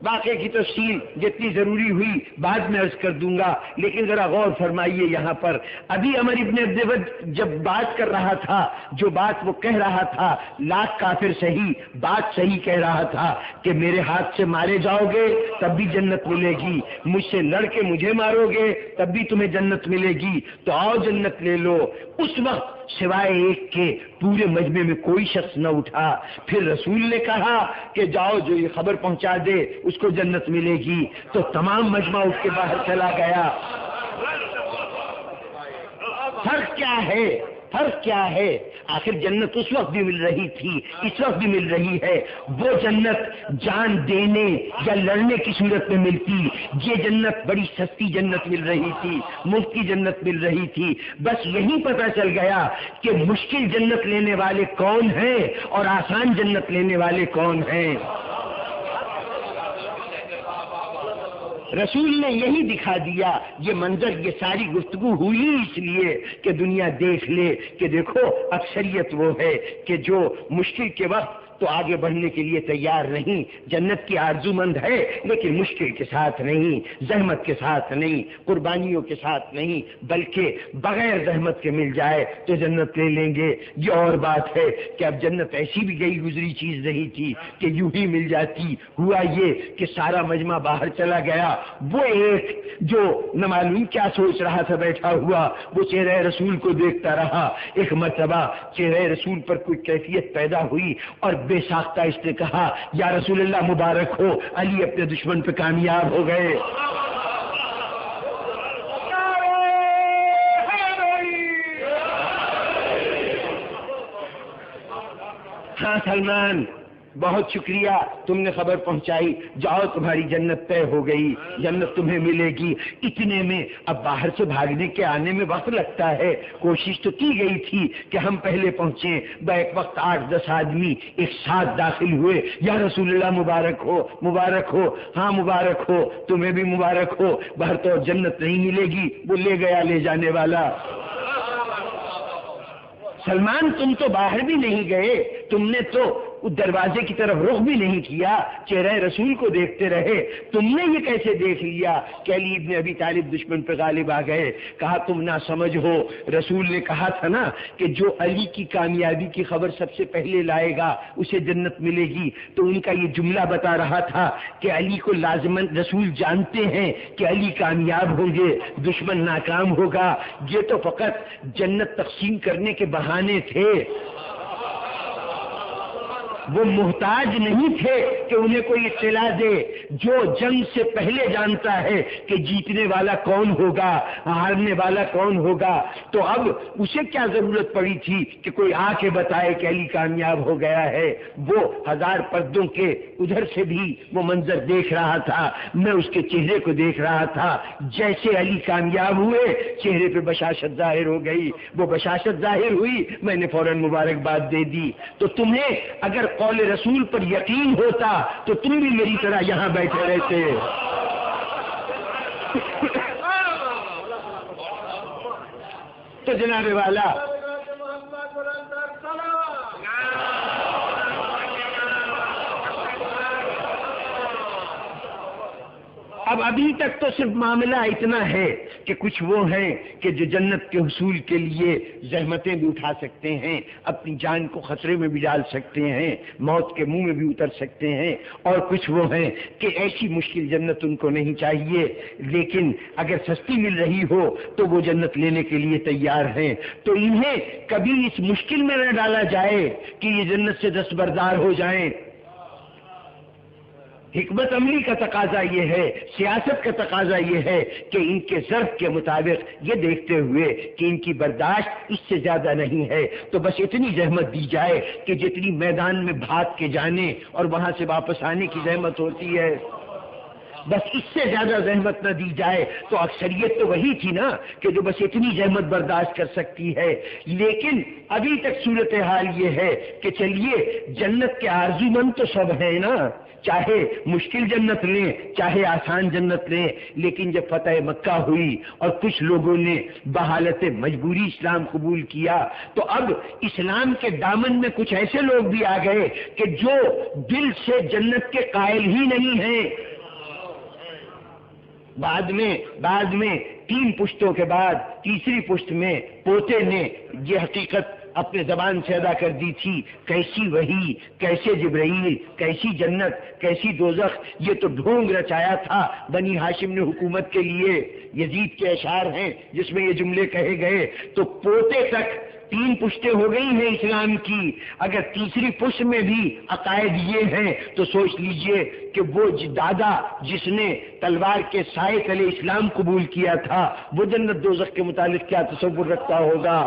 A: واقعے کی تفصیل جتنی ضروری ہوئی بعد میں عرض کر دوں گا، لیکن ذرا غور فرمائیے یہاں پر۔ ابھی عمر ابن عبدود جب بات کر رہا تھا، جو بات وہ کہہ رہا تھا، لاکھ کافر صحیح بات صحیح کہہ رہا تھا کہ میرے ہاتھ سے مارے جاؤ گے تب بھی جنت ملے گی، مجھ سے لڑ کے مجھے مارو گے تب بھی تمہیں جنت ملے گی، تو آؤ جنت لے لو۔ اس وقت سوائے ایک کے پورے مجمع میں کوئی شخص نہ اٹھا۔ پھر رسول نے کہا کہ جاؤ جو یہ خبر پہنچا دے اس کو جنت ملے گی، تو تمام مجمع اٹھ کے باہر چلا گیا۔ فرق کیا ہے؟ آخر جنت اس وقت بھی مل رہی تھی، اس وقت بھی مل رہی ہے۔ وہ جنت جان دینے یا لڑنے کی صورت میں ملتی، یہ جنت بڑی سستی جنت مل رہی تھی، مفت کی جنت مل رہی تھی۔ بس یہی پتہ چل گیا کہ مشکل جنت لینے والے کون ہیں اور آسان جنت لینے والے کون ہیں۔ رسول نے یہی دکھا دیا، یہ منظر، یہ ساری گفتگو ہوئی اس لیے کہ دنیا دیکھ لے کہ دیکھو اکثریت وہ ہے کہ جو مشکل کے وقت تو آگے بڑھنے کے لیے تیار نہیں، جنت کی آرزو مند ہے لیکن مشکل کے ساتھ نہیں، زحمت کے ساتھ نہیں، قربانیوں کے ساتھ نہیں، بلکہ بغیر زحمت کے مل جائے تو جنت لے لیں گے۔ یہ اور بات ہے کہ اب جنت ایسی بھی گئی گزری چیز نہیں تھی کہ یوں ہی مل جاتی۔ ہوا یہ کہ سارا مجمع باہر چلا گیا، وہ ایک جو نہ معلوم کیا سوچ رہا تھا بیٹھا ہوا، وہ چہرہ رسول کو دیکھتا رہا۔ ایک مرتبہ چہرہ رسول پر کوئی کیفیت پیدا ہوئی اور بے ساختہ اس نے کہا، یا رسول اللہ مبارک ہو، علی اپنے دشمن پہ کامیاب ہو گئے۔ ہاں سلمان، بہت شکریہ، تم نے خبر پہنچائی، جاؤ تمہاری جنت طے ہو گئی، جنت تمہیں ملے گی۔ اتنے میں اب باہر سے بھاگنے کے آنے میں وقت لگتا ہے، کوشش تو کی گئی تھی کہ ہم پہلے پہنچیں، بیک وقت 8-10 آدمی ایک ساتھ داخل ہوئے، یا رسول اللہ مبارک ہو، مبارک ہو، ہاں مبارک ہو، تمہیں بھی مبارک ہو، باہر تو جنت نہیں ملے گی، وہ لے گیا لے جانے والا۔ سلمان تم تو باہر بھی نہیں گئے، تم نے تو دروازے کی طرف رخ بھی نہیں کیا، چہرہ رسول کو دیکھتے رہے، تم نے یہ کیسے دیکھ لیا کہ علی ابن ابی طالب دشمن پہ غالب آ گئے؟ کہا تم نہ سمجھ ہو، رسول نے کہا تھا نا کہ جو علی کی کامیابی کی خبر سب سے پہلے لائے گا اسے جنت ملے گی، تو ان کا یہ جملہ بتا رہا تھا کہ علی کو لازماً رسول جانتے ہیں کہ علی کامیاب ہوں گے، دشمن ناکام ہوگا، یہ تو فقط جنت تقسیم کرنے کے بہانے تھے۔ وہ محتاج نہیں تھے کہ انہیں کوئی اطلاع دے. جو جنگ سے پہلے جانتا ہے کہ جیتنے والا کون ہوگا, ہارنے والا کون ہوگا, تو اب اسے کیا ضرورت پڑی تھی کہ کوئی آ کے بتائے کہ علی کامیاب ہو گیا ہے. وہ ہزار پردوں کے ادھر سے بھی وہ منظر دیکھ رہا تھا, میں اس کے چہرے کو دیکھ رہا تھا. جیسے علی کامیاب ہوئے چہرے پہ بشاشت ظاہر ہو گئی, وہ بشاشت ظاہر ہوئی, میں نے فوراً مبارکباد دے دی. تو تمہیں اگر قول رسول پر یقین ہوتا تو تم بھی میری طرح یہاں بیٹھے رہتے. تو جناب والا اب ابھی تک تو صرف معاملہ اتنا ہے کہ کچھ وہ ہیں کہ جو جنت کے حصول کے لیے زحمتیں بھی اٹھا سکتے ہیں, اپنی جان کو خطرے میں بھی ڈال سکتے ہیں, موت کے منہ میں بھی اتر سکتے ہیں, اور کچھ وہ ہیں کہ ایسی مشکل جنت ان کو نہیں چاہیے, لیکن اگر سستی مل رہی ہو تو وہ جنت لینے کے لیے تیار ہیں. تو انہیں کبھی اس مشکل میں نہ ڈالا جائے کہ یہ جنت سے دستبردار ہو جائیں. حکمت عملی کا تقاضا یہ ہے, سیاست کا تقاضا یہ ہے کہ ان کے ظرف کے مطابق یہ دیکھتے ہوئے کہ ان کی برداشت اس سے زیادہ نہیں ہے تو بس اتنی زحمت دی جائے کہ جتنی میدان میں بھاگ کے جانے اور وہاں سے واپس آنے کی زحمت ہوتی ہے, بس اس سے زیادہ زحمت نہ دی جائے. تو اکثریت تو وہی تھی نا کہ جو بس اتنی زحمت برداشت کر سکتی ہے. لیکن ابھی تک صورتحال یہ ہے کہ چلیے جنت کے آرزو مند تو سب ہیں نا, چاہے مشکل جنت لیں چاہے آسان جنت لیں, لیکن جب فتح مکہ ہوئی اور کچھ لوگوں نے بحالت مجبوری اسلام قبول کیا تو اب اسلام کے دامن میں کچھ ایسے لوگ بھی آ گئے کہ جو دل سے جنت کے قائل ہی نہیں ہیں. بعد میں 3 پشتوں کے بعد تیسری پشت میں پوتے نے یہ حقیقت اپنے زبان سے ادا کر دی تھی. کیسی وحی, کیسے جبرائیل, کیسی جنت, کیسی دوزخ, یہ تو ڈھونگ رچایا تھا بنی ہاشم نے حکومت کے لیے. یزید کے اشعار ہیں جس میں یہ جملے کہے گئے. تو پوتے تک 3 پشتیں ہو گئی ہیں اسلام کی, اگر تیسری پشت میں بھی عقائد یہ ہیں تو سوچ لیجئے کہ وہ دادا جس نے تلوار کے سائے تلے اسلام قبول کیا تھا وہ جنت دوزخ کے متعلق کیا تصور رکھتا ہوگا.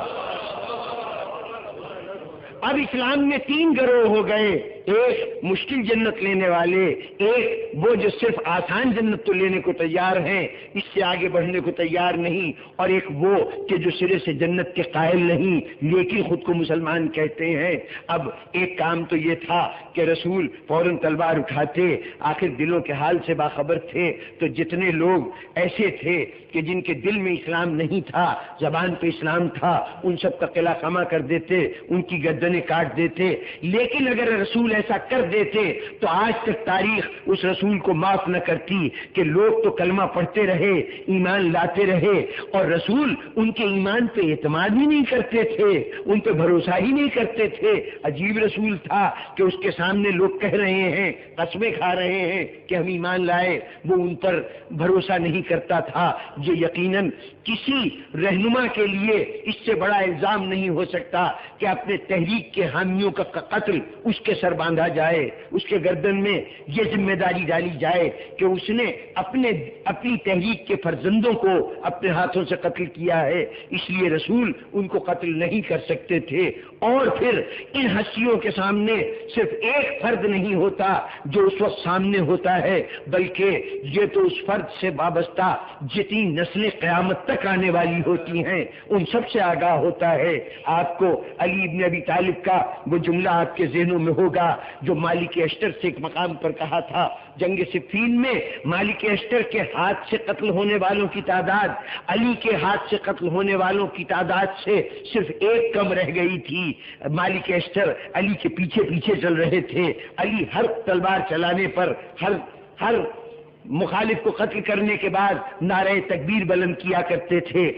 A: اب اسلام میں 3 گروہ ہو گئے, ایک مشکل جنت لینے والے, ایک وہ جو صرف آسان جنت تو لینے کو تیار ہیں, اس سے آگے بڑھنے کو تیار نہیں, اور ایک وہ کہ جو سرے سے جنت کے قائل نہیں لیکن خود کو مسلمان کہتے ہیں. اب ایک کام تو یہ تھا کہ رسول فوراً تلوار اٹھاتے, آخر دلوں کے حال سے باخبر تھے. تو جتنے لوگ ایسے تھے کہ جن کے دل میں اسلام نہیں تھا, زبان پہ اسلام تھا, ان سب کا قلع خامہ کر دیتے, ان کی گردنیں کاٹ دیتے. لیکن اگر رسول ایسا کر دیتے تو آج تک تاریخ اس رسول کو معاف نہ کرتی کہ لوگ تو کلمہ پڑھتے رہے, ایمان لاتے رہے, اور رسول ان کے ایمان پہ اعتماد ہی نہیں کرتے تھے, ان پہ بھروسہ ہی نہیں کرتے تھے. عجیب رسول تھا کہ اس کے سامنے لوگ کہہ رہے ہیں, قسمیں کھا رہے ہیں کہ ہم ایمان لائے, وہ ان پر بھروسہ نہیں کرتا تھا. یہ یقیناً کسی رہنما کے لیے اس سے بڑا الزام نہیں ہو سکتا کہ اپنے تحریک کے حامیوں کا قتل اس کے سر باندھا جائے, اس کے گردن میں یہ ذمہ داری ڈالی جائے کہ اس نے اپنی تحریک کے فرزندوں کو اپنے ہاتھوں سے قتل کیا ہے, اس لیے رسول ان کو قتل نہیں کر سکتے تھے. اور پھر ان ہستیوں کے سامنے صرف ایک فرد نہیں ہوتا جو اس وقت سامنے ہوتا ہے, بلکہ یہ تو اس فرد سے وابستہ جتنی نسلیں قیامت تک آنے والی ہوتی ہیں ان سب سے آگاہ ہوتا ہے. آپ کو علی ابن ابی طالب کا وہ جملہ آپ کے ذہنوں میں ہوگا جو مالک اشتر سے ایک مقام پر کہا تھا. جنگ صفین میں مالک اشتر کے ہاتھ سے قتل ہونے والوں کی تعداد علی کے ہاتھ سے قتل ہونے والوں کی تعداد سے صرف 1 کم رہ گئی تھی. مالک اشتر علی کے پیچھے پیچھے چل رہے تھے. علی ہر تلوار چلانے پر ہر مخالف کو قتل کرنے کے بعد نعرہ تکبیر بلند کیا کرتے تھے.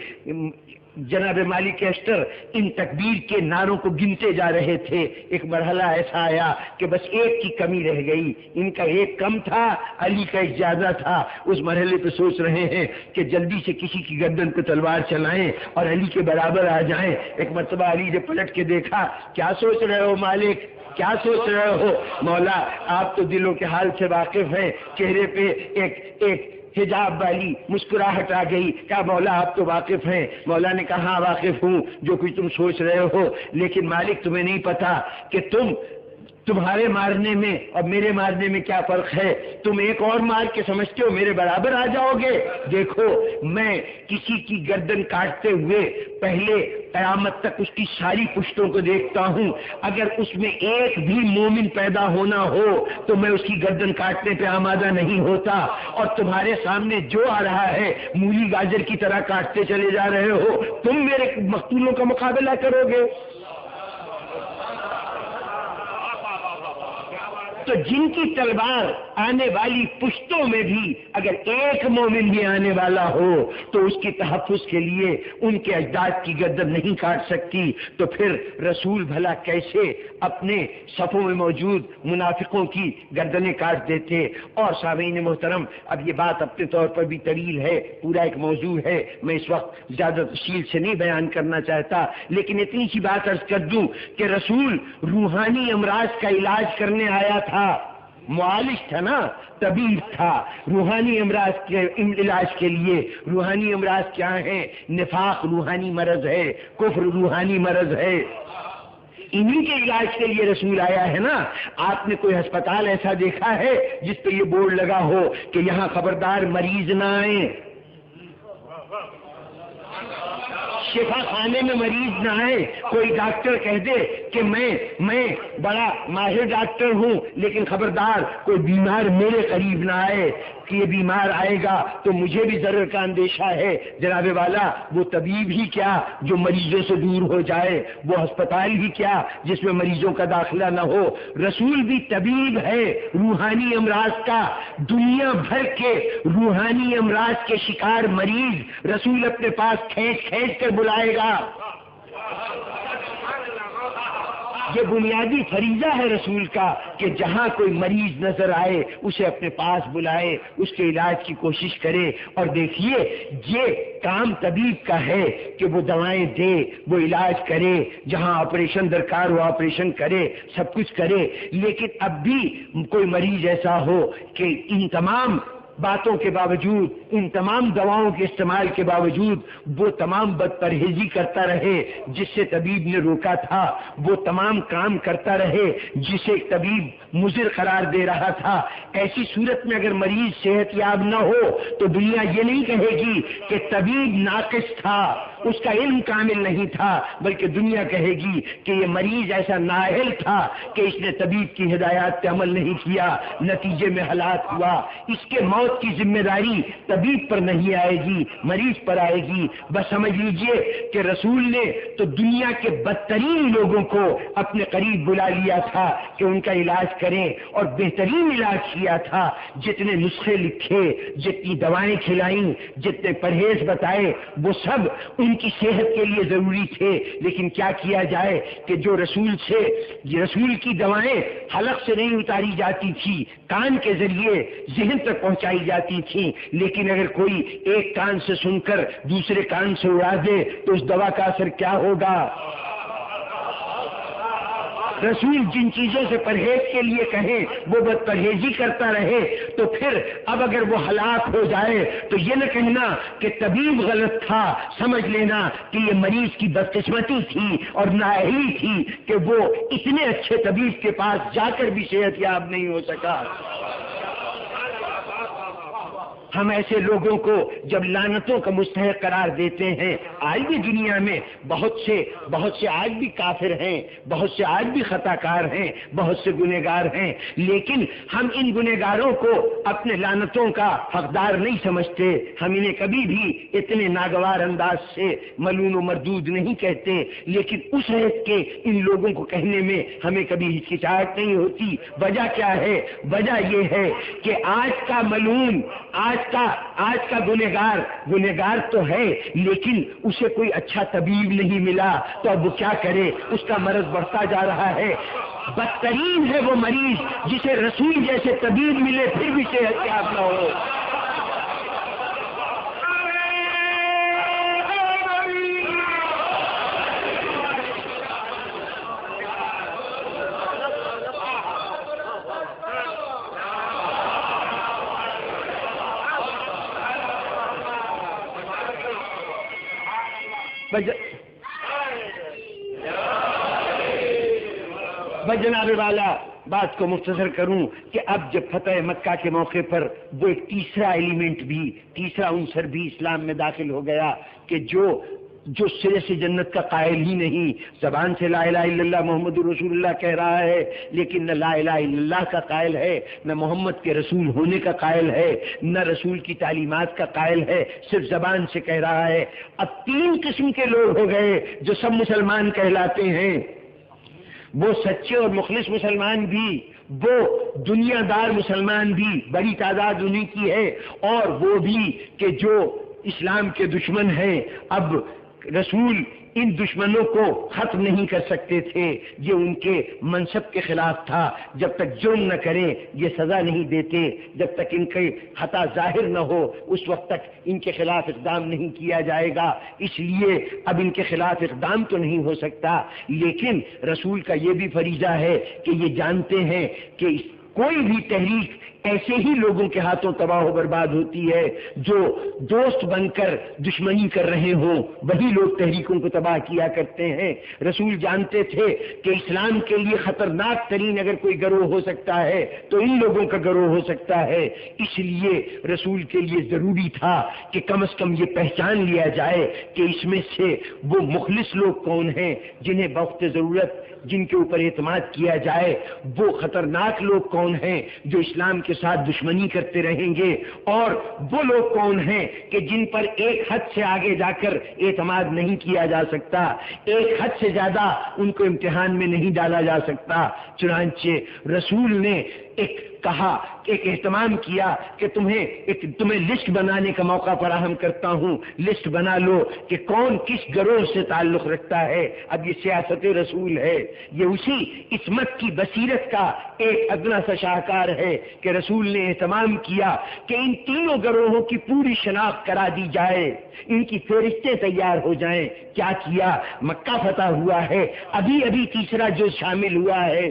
A: جناب مالک اشتر ان تکبیر کے نعروں کو گنتے جا رہے تھے. ایک مرحلہ ایسا آیا کہ بس 1 کی کمی رہ گئی, ان کا 1 کم تھا, علی کا 1 زیادہ تھا. اس مرحلے پہ سوچ رہے ہیں کہ جلدی سے کسی کی گردن پہ تلوار چلائیں اور علی کے برابر آ جائیں. ایک مرتبہ علی نے پلٹ کے دیکھا, کیا سوچ رہے ہو مالک, کیا سوچ رہے ہو؟ مولا آپ تو دلوں کے حال سے واقف ہیں. چہرے پہ ایک حجاب والی مسکراہٹ آ گئی. کیا مولا آپ تو واقف ہیں؟ مولا نے کہا ہاں واقف ہوں جو کچھ تم سوچ رہے ہو، لیکن مالک تمہیں نہیں پتا کہ تمہارے مارنے میں اور میرے مارنے میں کیا فرق ہے. تم ایک اور مار کے سمجھتے ہو میرے برابر آ جاؤ گے. دیکھو میں کسی کی گردن کاٹتے ہوئے پہلے قیامت تک اس کی ساری پشتوں کو دیکھتا ہوں. اگر اس میں ایک بھی مومن پیدا ہونا ہو تو میں اس کی گردن کاٹنے پہ آمادہ نہیں ہوتا. اور تمہارے سامنے جو آ رہا ہے مولی گاجر کی طرح کاٹتے چلے جا رہے ہو. تم میرے مقتولوں کا مقابلہ کرو گے؟ تو جن کی تلوار آنے والی پشتوں میں بھی اگر ایک مومن بھی آنے والا ہو تو اس کی تحفظ کے لیے ان کے اجداد کی گردن نہیں کاٹ سکتی، تو پھر رسول بھلا کیسے اپنے صفوں میں موجود منافقوں کی گردنیں کاٹ دیتے؟ اور سامعین محترم، اب یہ بات اپنے طور پر بھی طویل ہے، پورا ایک موضوع ہے، میں اس وقت زیادہ تفصیل سے نہیں بیان کرنا چاہتا، لیکن اتنی سی بات عرض کر دوں کہ رسول روحانی امراض کا علاج کرنے آیا تھا. معالج تھا نا، طبیب تھا. روحانی امراض کے علاج کے لیے، روحانی امراض کیا ہیں؟ نفاق روحانی مرض ہے، کفر روحانی مرض ہے. انہی کے علاج کے لیے رسول آیا ہے نا. آپ نے کوئی ہسپتال ایسا دیکھا ہے جس پہ یہ بورڈ لگا ہو کہ یہاں خبردار مریض نہ آئیں، شفا خانے میں مریض نہ آئے؟ کوئی ڈاکٹر کہہ دے کہ میں بڑا ماہر ڈاکٹر ہوں لیکن خبردار کوئی بیمار میرے قریب نہ آئے، کہ یہ بیمار آئے گا تو مجھے بھی ضرر کا اندیشہ ہے. جناب والا وہ طبیب ہی کیا جو مریضوں سے دور ہو جائے، وہ ہسپتال ہی کیا جس میں مریضوں کا داخلہ نہ ہو. رسول بھی طبیب ہے روحانی امراض کا. دنیا بھر کے روحانی امراض کے شکار مریض رسول اپنے پاس کھینچ کر بلائے گا. یہ بنیادی فریضہ ہے رسول کا کہ جہاں کوئی مریض نظر آئے اسے اپنے پاس بلائے، اس کے علاج کی کوشش کرے. اور دیکھیے یہ کام طبیب کا ہے کہ وہ دوائیں دے، وہ علاج کرے، جہاں آپریشن درکار ہو آپریشن کرے، سب کچھ کرے. لیکن اب بھی کوئی مریض ایسا ہو کہ ان تمام باتوں کے باوجود، ان تمام دواؤں کے استعمال کے باوجود وہ تمام بد پرہیزی کرتا رہے جس سے طبیب نے روکا تھا، وہ تمام کام کرتا رہے جسے طبیب مضر قرار دے رہا تھا. ایسی صورت میں اگر مریض صحت یاب نہ ہو تو دنیا یہ نہیں کہے گی کہ طبیب ناقص تھا، اس کا علم کامل نہیں تھا، بلکہ دنیا کہے گی کہ یہ مریض ایسا نااہل تھا کہ اس نے طبیب کی ہدایات پہ عمل نہیں کیا، نتیجے میں ہلاک ہوا. اس کے موت کی ذمہ داری طبیب پر نہیں آئے گی، مریض پر آئے گی. بس سمجھ لیجئے کہ رسول نے تو دنیا کے بدترین لوگوں کو اپنے قریب بلا لیا تھا کہ ان کا علاج کریں، اور بہترین علاج کیا تھا. جتنے نسخے لکھے، جتنی دوائیں کھلائیں، جتنے پرہیز بتائے، وہ سب ان کی صحت کے لیے ضروری تھے. لیکن کیا کیا جائے کہ جو رسول کی دوائیں حلق سے نہیں اتاری جاتی تھی، کان کے ذریعے ذہن تک پہنچائی جاتی تھی. لیکن اگر کوئی ایک کان سے سن کر دوسرے کان سے اڑا دے تو اس دوا کا اثر کیا ہوگا؟ رسول جن چیزوں سے پرہیز کے لیے کہیں وہ بد پرہیزی کرتا رہے، تو پھر اب اگر وہ ہلاک ہو جائے تو یہ نہ کہنا کہ طبیب غلط تھا، سمجھ لینا کہ یہ مریض کی بدقسمتی تھی اور نااہلی تھی کہ وہ اتنے اچھے طبیب کے پاس جا کر بھی صحت یاب نہیں ہو سکا. ہم ایسے لوگوں کو جب لعنتوں کا مستحق قرار دیتے ہیں، آج بھی دنیا میں بہت سے آج بھی کافر ہیں، بہت سے آج بھی خطا کار ہیں، بہت سے گنہگار ہیں، لیکن ہم ان گنہگاروں کو اپنے لعنتوں کا حقدار نہیں سمجھتے. ہم انہیں کبھی بھی اتنے ناگوار انداز سے ملعون و مردود نہیں کہتے، لیکن اس حد کے ان لوگوں کو کہنے میں ہمیں کبھی ہچکچاہٹ نہیں ہوتی. وجہ کیا ہے؟ وجہ یہ ہے کہ آج کا ملعون، آج کا گنہگار تو ہے، لیکن اسے کوئی اچھا طبیب نہیں ملا، تو اب وہ کیا کرے؟ اس کا مرض بڑھتا جا رہا ہے. بدترین ہے وہ مریض جسے رسول جیسے طبیب ملے پھر بھی صحت یاب نہ ہو. جناب والا بات کو مختصر کروں کہ اب جب فتح مکہ کے موقع پر وہ ایک تیسرا ایلیمنٹ بھی، تیسرا عنصر بھی اسلام میں داخل ہو گیا کہ جو سرے سے جنت کا قائل ہی نہیں، زبان سے لا الہ الا اللہ محمد رسول اللہ کہہ رہا ہے لیکن نہ لا الہ الا اللہ کا قائل ہے، نہ محمد کے رسول ہونے کا قائل ہے، نہ رسول کی تعلیمات کا قائل ہے، صرف زبان سے کہہ رہا ہے۔ اب تین قسم کے لوگ ہو گئے جو سب مسلمان کہلاتے ہیں، وہ سچے اور مخلص مسلمان بھی، وہ دنیا دار مسلمان بھی، بڑی تعداد انہیں کی ہے، اور وہ بھی کہ جو اسلام کے دشمن ہیں۔ اب رسول ان دشمنوں کو ختم نہیں کر سکتے تھے، یہ ان کے منصب کے خلاف تھا۔ جب تک جرم نہ کریں یہ سزا نہیں دیتے، جب تک ان کی خطا ظاہر نہ ہو اس وقت تک ان کے خلاف اقدام نہیں کیا جائے گا۔ اس لیے اب ان کے خلاف اقدام تو نہیں ہو سکتا، لیکن رسول کا یہ بھی فریضہ ہے کہ یہ جانتے ہیں کہ کوئی بھی تحریک ایسے ہی لوگوں کے ہاتھوں تباہ و برباد ہوتی ہے جو دوست بن کر دشمنی کر رہے ہوں، وہی لوگ تحریکوں کو تباہ کیا کرتے ہیں۔ رسول جانتے تھے کہ اسلام کے لیے خطرناک ترین اگر کوئی گروہ ہو سکتا ہے تو ان لوگوں کا گروہ ہو سکتا ہے، اس لیے رسول کے لیے ضروری تھا کہ کم از کم یہ پہچان لیا جائے کہ اس میں سے وہ مخلص لوگ کون ہیں جنہیں بوقت ضرورت جن کے اوپر اعتماد کیا جائے، وہ خطرناک لوگ کون ہیں جو اسلام کے ساتھ دشمنی کرتے رہیں گے، اور وہ لوگ کون ہیں کہ جن پر ایک حد سے آگے جا کر اعتماد نہیں کیا جا سکتا، ایک حد سے زیادہ ان کو امتحان میں نہیں ڈالا جا سکتا۔ چنانچہ رسول نے ایک کہا، ایک اہتمام کیا کہ تمہیں لسٹ بنانے کا موقع فراہم کرتا ہوں، لسٹ بنا لو کہ کون کس گروہ سے تعلق رکھتا ہے۔ اب یہ سیاست رسول ہے، یہ اسی عصمت کی بصیرت کا ایک ادنا سا شاہکار ہے کہ رسول نے اہتمام کیا کہ ان تینوں گروہوں کی پوری شناخت کرا دی جائے، ان کی فہرستیں تیار ہو جائیں۔ کیا کیا؟ مکہ فتح ہوا ہے، ابھی تیسرا جز شامل ہوا ہے،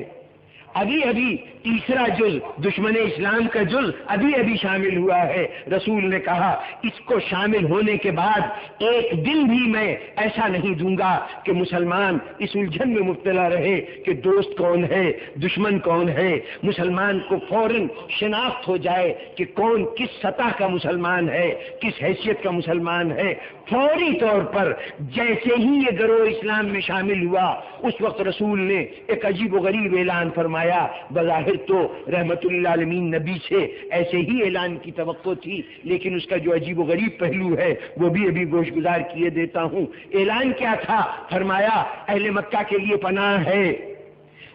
A: ابھی تیسرا جز دشمن اسلام کا جز ابھی شامل ہوا ہے۔ رسول نے کہا اس کو شامل ہونے کے بعد ایک دن بھی میں ایسا نہیں دوں گا کہ مسلمان اس الجھن میں مبتلا رہے کہ دوست کون ہے دشمن کون ہے۔ مسلمان کو فوراً شناخت ہو جائے کہ کون کس سطح کا مسلمان ہے، کس حیثیت کا مسلمان ہے۔ فوری طور پر جیسے ہی یہ گروہ اسلام میں شامل ہوا اس وقت رسول نے ایک عجیب و غریب اعلان فرمایا۔ بظاہر تو رحمت اللہ عالمین نبی سے ایسے ہی اعلان کی توقع تھی، لیکن اس کا جو عجیب و غریب پہلو ہے وہ بھی ابھی گوش گزار کیے دیتا ہوں۔ اعلان کیا تھا؟ فرمایا اہل مکہ کے لیے پناہ ہے،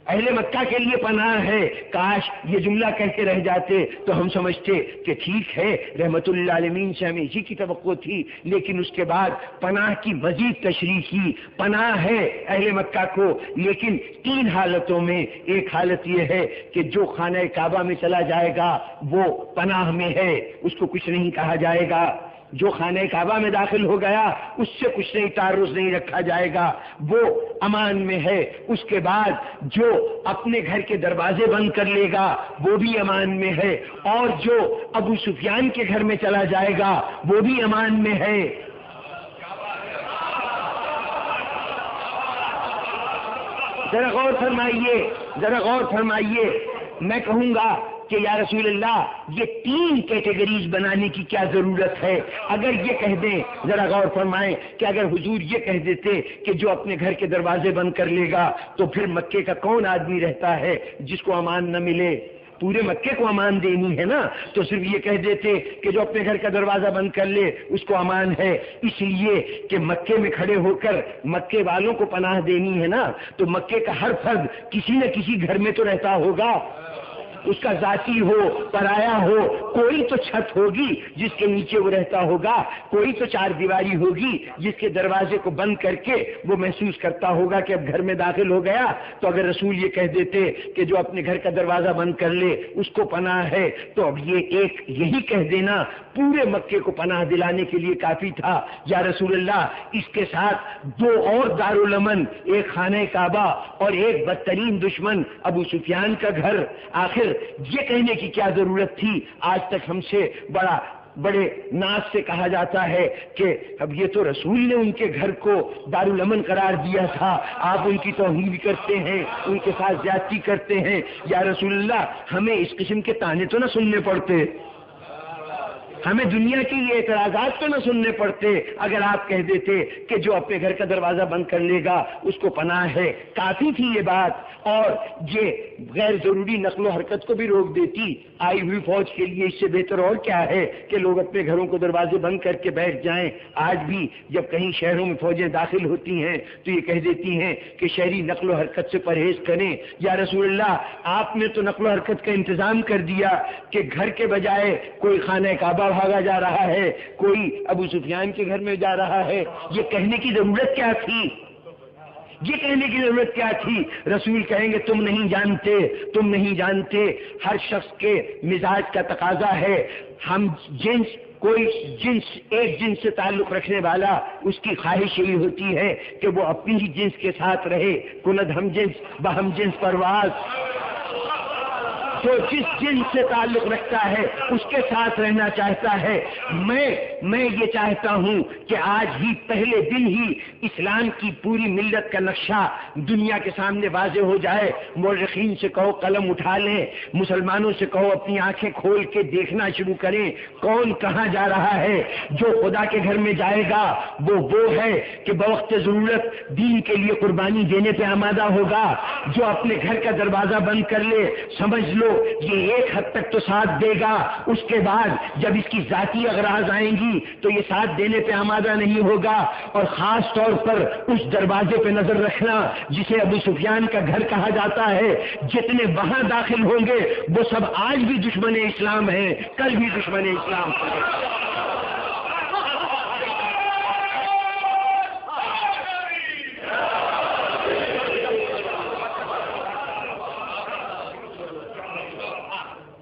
A: اہل مکہ کے لیے پناہ ہے۔ کاش یہ جملہ کہہ کے رہ جاتے تو ہم سمجھتے کہ ٹھیک ہے، رحمت اللہ عالمین سے ہمیں اسی کی توقع تھی، لیکن اس کے بعد پناہ کی مزید تشریح کی۔ پناہ ہے اہل مکہ کو، لیکن تین حالتوں میں۔ ایک حالت یہ ہے کہ جو خانہ کعبہ میں چلا جائے گا وہ پناہ میں ہے، اس کو کچھ نہیں کہا جائے گا۔ جو خانہ کعبہ میں داخل ہو گیا اس سے کچھ نہیں، تعرض نہیں رکھا جائے گا، وہ امان میں ہے۔ اس کے بعد جو اپنے گھر کے دروازے بند کر لے گا وہ بھی امان میں ہے، اور جو ابو سفیان کے گھر میں چلا جائے گا وہ بھی امان میں ہے۔ ذرا غور فرمائیے، میں کہوں گا کہ یا رسول اللہ یہ تین کیٹیگریز بنانے کی کیا ضرورت ہے؟ اگر یہ کہہ دیں، ذرا غور فرمائیں کہ اگر حضور یہ کہہ دیتے کہ جو اپنے گھر کے دروازے بند کر لے گا تو پھر مکے کا کون آدمی رہتا ہے جس کو امان نہ ملے؟ پورے مکے کو امان دینی ہے نا، تو صرف یہ کہہ دیتے کہ جو اپنے گھر کا دروازہ بند کر لے اس کو امان ہے۔ اس لیے کہ مکے میں کھڑے ہو کر مکے والوں کو پناہ دینی ہے نا، تو مکے کا ہر فرد کسی نہ کسی گھر میں تو رہتا ہوگا، اس کا ذاتی ہو پرایا ہو، کوئی تو چھت ہوگی جس کے نیچے وہ رہتا ہوگا، کوئی تو چار دیواری ہوگی جس کے دروازے کو بند کر کے وہ محسوس کرتا ہوگا کہ اب گھر میں داخل ہو گیا۔ تو اگر رسول یہ کہہ دیتے کہ جو اپنے گھر کا دروازہ بند کر لے اس کو پناہ ہے، تو اب یہی کہہ دینا پورے مکے کو پناہ دلانے کے لیے کافی تھا۔ یا رسول اللہ اس کے ساتھ دو اور دارالامن، ایک خانہ کعبہ اور ایک بدترین دشمن ابو سفیان کا گھر، آخر یہ کہنے کی کیا ضرورت تھی؟ آج تک ہم سے بڑا بڑے ناز سے کہا جاتا ہے کہ اب یہ تو رسول نے ان کے گھر کو دارالامن قرار دیا تھا، آپ ان کی توہین کرتے ہیں، ان کے ساتھ زیادتی کرتے ہیں، یا رسول اللہ ہمیں اس قسم کے طعنے تو نہ سننے پڑتے، ہمیں دنیا کی یہ اعتراضات تو نہ سننے پڑتے اگر آپ کہہ دیتے کہ جو اپنے گھر کا دروازہ بند کر لے گا اس کو پناہ ہے۔ کافی تھی یہ بات، اور یہ غیر ضروری نقل و حرکت کو بھی روک دیتی۔ آئی ہوئی فوج کے لیے اس سے بہتر اور کیا ہے کہ لوگ اپنے گھروں کو دروازے بند کر کے بیٹھ جائیں۔ آج بھی جب کہیں شہروں میں فوجیں داخل ہوتی ہیں تو یہ کہہ دیتی ہیں کہ شہری نقل و حرکت سے پرہیز کریں۔ یا رسول اللہ آپ نے تو نقل و حرکت کا انتظام کر دیا کہ گھر کے بجائے کوئی خانہ کعبہ بھاگا جا رہا ہے، کوئی ابو سفیان کے گھر میں جا رہا ہے۔ یہ کہنے کی ضرورت کیا تھی؟ یہ کہنے کی ضرورت کیا تھی؟ رسول کہیں گے تم نہیں جانتے، تم نہیں جانتے، ہر شخص کے مزاج کا تقاضا ہے۔ ہم جنس، کوئی جنس، ایک جنس سے تعلق رکھنے والا اس کی خواہش یہی ہوتی ہے کہ وہ اپنی ہی جنس کے ساتھ رہے۔ کند ہم جنس بہم جنس پرواز، جو جس جنس سے تعلق رکھتا ہے اس کے ساتھ رہنا چاہتا ہے۔ میں یہ چاہتا ہوں کہ آج ہی پہلے دن ہی اسلام کی پوری ملت کا نقشہ دنیا کے سامنے واضح ہو جائے۔ مورخین سے کہو قلم اٹھا لیں، مسلمانوں سے کہو اپنی آنکھیں کھول کے دیکھنا شروع کریں کون کہاں جا رہا ہے۔ جو خدا کے گھر میں جائے گا وہ ہے کہ بوقت ضرورت دین کے لیے قربانی دینے پہ آمادہ ہوگا۔ جو اپنے گھر کا دروازہ بند کر لے، سمجھ لو یہ ایک حد تک تو ساتھ دے گا، اس کے بعد جب اس کی ذاتی اغراض آئیں گی تو یہ ساتھ دینے پہ آمادہ نہیں ہوگا۔ اور خاص طور پر اس دروازے پہ نظر رکھنا جسے ابو سفیان کا گھر کہا جاتا ہے، جتنے وہاں داخل ہوں گے وہ سب آج بھی دشمن اسلام ہیں، کل بھی دشمن اسلام ہیں۔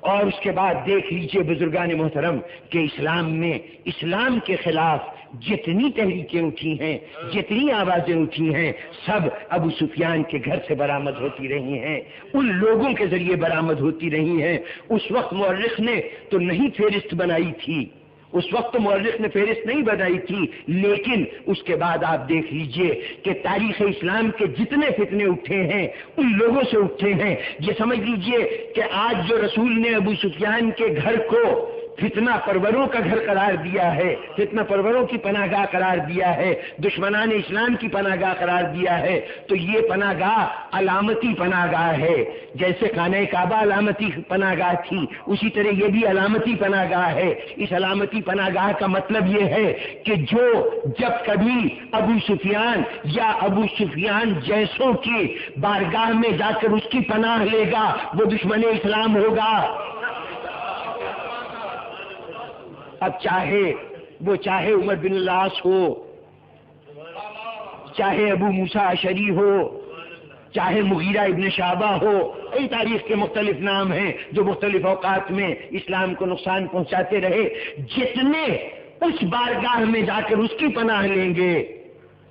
A: اور اس کے بعد دیکھ لیجئے بزرگان محترم کہ اسلام میں اسلام کے خلاف جتنی تحریکیں اٹھی ہیں، جتنی آوازیں اٹھی ہیں، سب ابو سفیان کے گھر سے برآمد ہوتی رہی ہیں، ان لوگوں کے ذریعے برآمد ہوتی رہی ہیں۔ اس وقت مورخ نے تو نہیں فہرست بنائی تھی، اس وقت مورخ نے فہرست نہیں بنائی تھی، لیکن اس کے بعد آپ دیکھ لیجئے کہ تاریخ اسلام کے جتنے فتنے اٹھے ہیں ان لوگوں سے اٹھے ہیں۔ یہ سمجھ لیجئے کہ آج جو رسول نے ابو سفیان کے گھر کو فتنہ پروروں کا گھر قرار دیا ہے، فتنہ پروروں کی پناہ گاہ قرار دیا ہے، دشمنان اسلام کی پناہ گاہ قرار دیا ہے، تو یہ پناہ گاہ علامتی پناہ گاہ ہے۔ جیسے خانہ کعبہ علامتی پناہ گاہ تھی، اسی طرح یہ بھی علامتی پناہ گاہ ہے۔ اس علامتی پناہ گاہ کا مطلب یہ ہے کہ جو جب کبھی ابو سفیان یا ابو سفیان جیسوں کی بارگاہ میں جا کر اس کی پناہ لے گا وہ دشمن اسلام ہوگا۔ اب چاہے عمر بن العاص ہو، چاہے ابو موسیٰ اشعری ہو، چاہے مغیرہ ابن شعبہ ہو، کئی تاریخ کے مختلف نام ہیں جو مختلف اوقات میں اسلام کو نقصان پہنچاتے رہے، جتنے اس بارگاہ میں جا کر اس کی پناہ لیں گے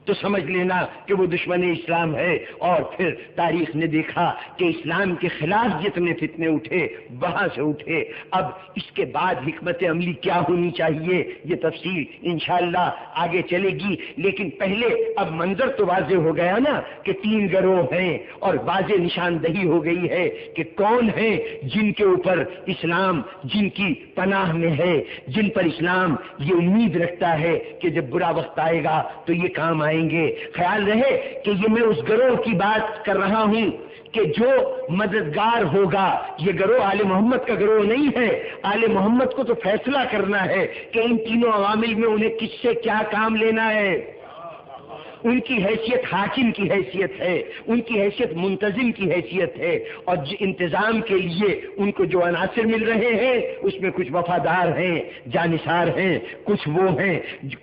A: تو سمجھ لینا کہ وہ دشمن اسلام ہے۔ اور پھر تاریخ نے دیکھا کہ اسلام کے خلاف جتنے فتنے اٹھے وہاں سے اٹھے۔ اب اس کے بعد حکمت عملی کیا ہونی چاہیے یہ تفصیل انشاءاللہ آگے چلے گی، لیکن پہلے اب منظر تو واضح ہو گیا نا کہ 3 گروہ ہیں، اور واضح نشاندہی ہو گئی ہے کہ کون ہیں جن کے اوپر اسلام جن کی پناہ میں ہے، جن پر اسلام یہ امید رکھتا ہے کہ جب برا وقت آئے گا تو یہ کام آئیں گے۔ خیال رہے کہ یہ میں اس گروہ کی بات کر رہا ہوں کہ جو مددگار ہوگا، یہ گروہ آل محمد کا گروہ نہیں ہے۔ آل محمد کو تو فیصلہ کرنا ہے کہ ان تینوں عوامل میں انہیں کس سے کیا کام لینا ہے۔ ان کی حیثیت حاکم کی حیثیت ہے، ان کی حیثیت منتظم کی حیثیت ہے، اور انتظام کے لیے ان کو جو عناصر مل رہے ہیں اس میں کچھ وفادار ہیں، جانثار ہیں، کچھ وہ ہیں،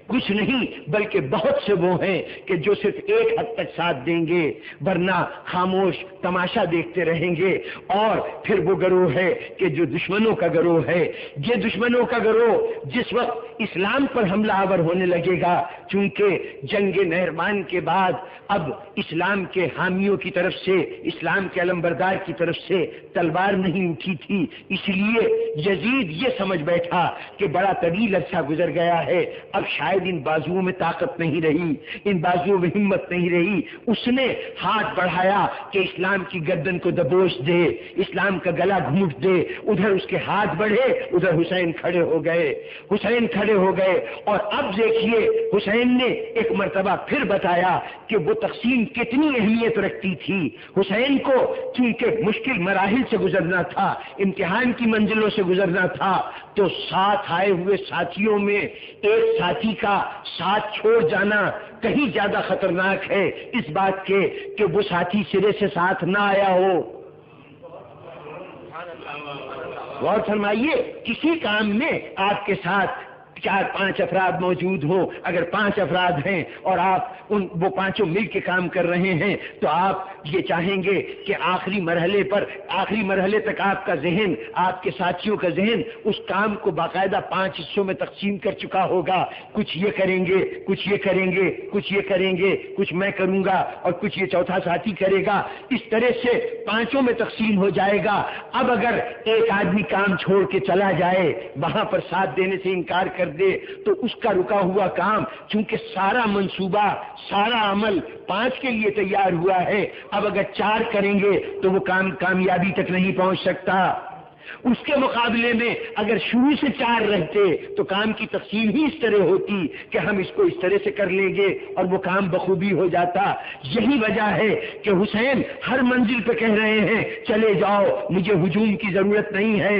A: کچھ نہیں بلکہ بہت سے وہ ہیں کہ جو صرف ایک حد تک ساتھ دیں گے، ورنہ خاموش تماشا دیکھتے رہیں گے۔ اور پھر وہ گروہ ہے کہ جو دشمنوں کا گروہ ہے۔ یہ دشمنوں کا گروہ جس وقت اسلام پر حملہ آور ہونے لگے گا، چونکہ جنگ نہروان امتحان کے بعد اب اسلام کے حامیوں کی طرف سے، اسلام کے علمبردار کی طرف سے تلوار نہیں اٹھی تھی، اس لیے یزید یہ سمجھ بیٹھا کہ بڑا طویل عرصہ گزر گیا ہے، اب شاید ان بازوؤں میں طاقت نہیں رہی، ان بازوؤں میں ہمت نہیں رہی۔ اس نے ہاتھ بڑھایا کہ اسلام کی گردن کو دبوچ دے، اسلام کا گلا گھونٹ دے، ادھر اس کے ہاتھ بڑھے، ادھر حسین کھڑے ہو گئے، حسین کھڑے ہو گئے۔ اور اب دیکھیے حسین نے ایک مرتبہ پھر بتایا کہ وہ تقسیم کتنی اہمیت رکھتی تھی۔ حسین کو چونکہ مشکل مراحل سے گزرنا تھا، امتحان کی منزلوں سے گزرنا تھا، تو ساتھ آئے ہوئے ساتھیوں میں ایک ساتھی کا ساتھ چھوڑ جانا کہیں زیادہ خطرناک ہے اس بات کے کہ وہ ساتھی سرے سے ساتھ نہ آیا ہو۔ غور فرمائیے، کسی کام میں آپ کے ساتھ 4-5 افراد موجود ہوں، اگر 5 افراد ہیں اور آپ وہ پانچوں مل کے کام کر رہے ہیں تو آپ یہ چاہیں گے کہ آخری مرحلے تک آپ کا ذہن، آپ کے ساتھیوں کا ذہن اس کام کو باقاعدہ 5 حصوں میں تقسیم کر چکا ہوگا، کچھ یہ کریں گے، کچھ یہ کریں گے، کچھ یہ کریں گے، کچھ میں کروں گا اور کچھ یہ چوتھا ساتھی کرے گا، اس طرح سے 5 میں تقسیم ہو جائے گا۔ اب اگر ایک آدمی کام چھوڑ کے چلا جائے، وہاں پر ساتھ دینے سے انکار کر دے، تو اس کا رکا ہوا کام، چونکہ سارا منصوبہ، سارا عمل 5 کے لیے تیار ہوا ہے، اب اگر 4 کریں گے تو وہ کام کامیابی تک نہیں پہنچ سکتا۔ اس کے مقابلے میں اگر شروع سے 4 رہتے تو کام کی تقسیم ہی اس طرح ہوتی کہ ہم اس کو اس طرح سے کر لیں گے اور وہ کام بخوبی ہو جاتا۔ یہی وجہ ہے کہ حسین ہر منزل پہ کہہ رہے ہیں چلے جاؤ، مجھے ہجوم کی ضرورت نہیں ہے،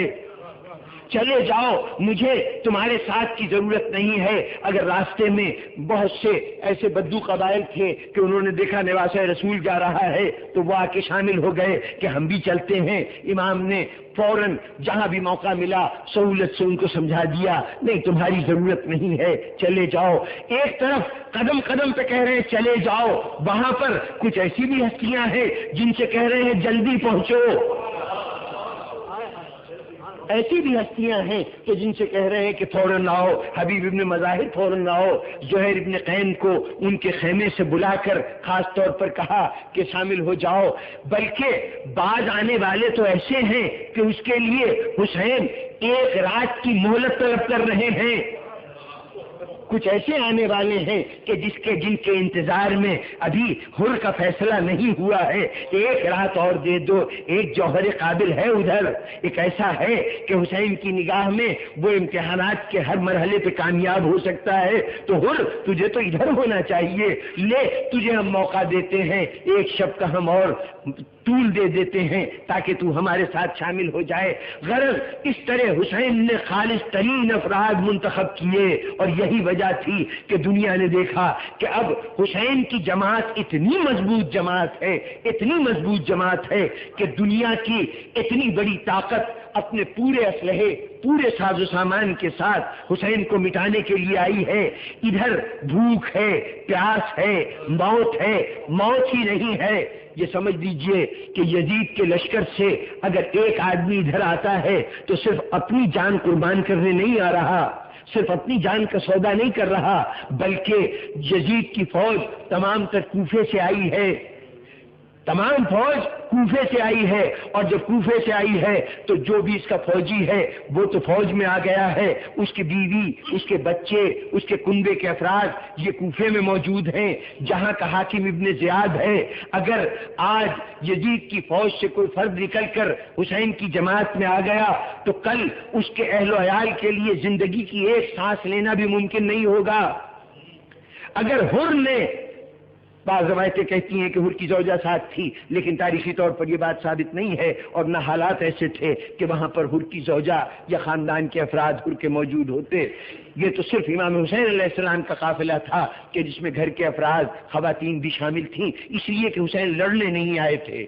A: چلے جاؤ، مجھے تمہارے ساتھ کی ضرورت نہیں ہے۔ اگر راستے میں بہت سے ایسے بدو قبائل تھے کہ انہوں نے دیکھا نواسہ رسول جا رہا ہے تو وہ آ کے شامل ہو گئے کہ ہم بھی چلتے ہیں، امام نے فوراً جہاں بھی موقع ملا سہولت سے ان کو سمجھا دیا، نہیں تمہاری ضرورت نہیں ہے، چلے جاؤ۔ ایک طرف قدم قدم پہ کہہ رہے ہیں چلے جاؤ، وہاں پر کچھ ایسی بھی ہستیاں ہیں جن سے کہہ رہے ہیں جلدی پہنچو، ایسی بھی ہستیاں ہیں کہ جن سے کہہ رہے ہیں کہ فوراً آؤ۔ حبیب ابن مظاہر فوراً آؤ، زہیر ابن قین کو ان کے خیمے سے بلا کر خاص طور پر کہا کہ شامل ہو جاؤ۔ بلکہ بعض آنے والے تو ایسے ہیں کہ اس کے لیے حسین 1 رات کی مہلت طلب کر رہے ہیں، کچھ ایسے آنے والے ہیں کہ جن کے انتظار میں ابھی حر کا فیصلہ نہیں ہوا ہے، 1 رات اور دے دو، ایک جوہر قابل ہے ادھر، ایک ایسا ہے کہ حسین کی نگاہ میں وہ امتحانات کے ہر مرحلے پہ کامیاب ہو سکتا ہے، تو حر تجھے تو ادھر ہونا چاہیے، لے تجھے ہم موقع دیتے ہیں، 1 شب کا ہم اور طول دے دیتے ہیں تاکہ تو ہمارے ساتھ شامل ہو جائے۔ غرض اس طرح حسین نے خالص ترین افراد منتخب کیے، اور یہی وجہ تھی کہ دنیا نے دیکھا کہ اب حسین کی جماعت اتنی مضبوط جماعت ہے، اتنی مضبوط جماعت ہے کہ دنیا کی اتنی بڑی طاقت اپنے پورے اسلحے، پورے ساز و سامان کے ساتھ حسین کو مٹانے کے لیے آئی ہے۔ ادھر بھوک ہے، پیاس ہے، موت ہی نہیں ہے۔ یہ سمجھ لیجئے کہ یزید کے لشکر سے اگر ایک آدمی ادھر آتا ہے تو صرف اپنی جان قربان کرنے نہیں آ رہا، صرف اپنی جان کا سودا نہیں کر رہا، بلکہ یزید کی فوج تمام تر کوفے سے آئی ہے، تمام فوج کوفے سے آئی ہے، اور جب کوفے سے آئی ہے تو جو بھی اس کا فوجی ہے وہ تو فوج میں آ گیا ہے، اس کی بیوی، اس کے بچے، اس کے کنبے کے افراد یہ کوفے میں موجود ہیں جہاں کا حاکم ابن زیاد ہے۔ اگر آج یزید کی فوج سے کوئی فرد نکل کر حسین کی جماعت میں آ گیا تو کل اس کے اہل و عیال کے لیے زندگی کی ایک سانس لینا بھی ممکن نہیں ہوگا۔ اگر حر نے، بعض روایتیں کہتی ہیں کہ حر کی زوجہ ساتھ تھی، لیکن تاریخی طور پر یہ بات ثابت نہیں ہے، اور نہ حالات ایسے تھے کہ وہاں پر حر کی زوجہ یا خاندان کے افراد حر کے موجود ہوتے۔ یہ تو صرف امام حسین علیہ السلام کا قافلہ تھا کہ جس میں گھر کے افراد، خواتین بھی شامل تھیں، اس لیے کہ حسین لڑنے نہیں آئے تھے،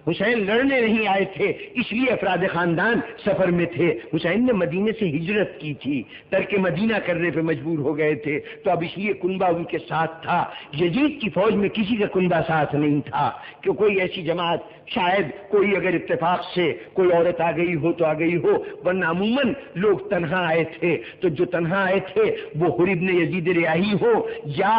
A: حسین لڑنے نہیں آئے تھے، اس لیے افراد خاندان سفر میں تھے۔ حسین نے مدینے سے ہجرت کی تھی، ترک مدینہ کرنے پہ مجبور ہو گئے تھے، تو اب اس لیے کنبہ ان کے ساتھ تھا۔ یزید کی فوج میں کسی کا کنبہ ساتھ نہیں تھا کہ کوئی ایسی جماعت، شاید کوئی اگر اتفاق سے کوئی عورت آ گئی ہو تو آ گئی ہو، ورنہ عموماً لوگ تنہا آئے تھے۔ تو جو تنہا آئے تھے وہ حر ابن یزید ریاحی ہو یا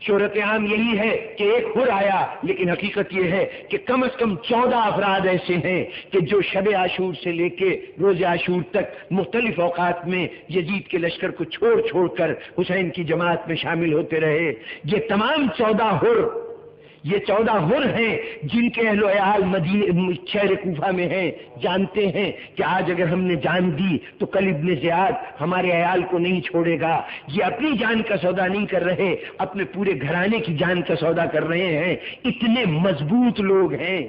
A: شہرت عام یہی ہے کہ ایک حر آیا، لیکن حقیقت یہ ہے کہ کم از کم 14 افراد ایسے ہیں کہ جو شب عاشور سے لے کے روز عاشور تک مختلف اوقات میں یزید کے لشکر کو چھوڑ چھوڑ کر حسین کی جماعت میں شامل ہوتے رہے۔ یہ تمام 14 حر، یہ 14 حر ہیں جن کے اہل و عیال شہر کوفہ میں ہیں، جانتے ہیں کہ آج اگر ہم نے جان دی تو کل ابن زیاد ہمارے عیال کو نہیں چھوڑے گا۔ یہ اپنی جان کا سودا نہیں کر رہے، اپنے پورے گھرانے کی جان کا سودا کر رہے ہیں۔ اتنے مضبوط لوگ ہیں،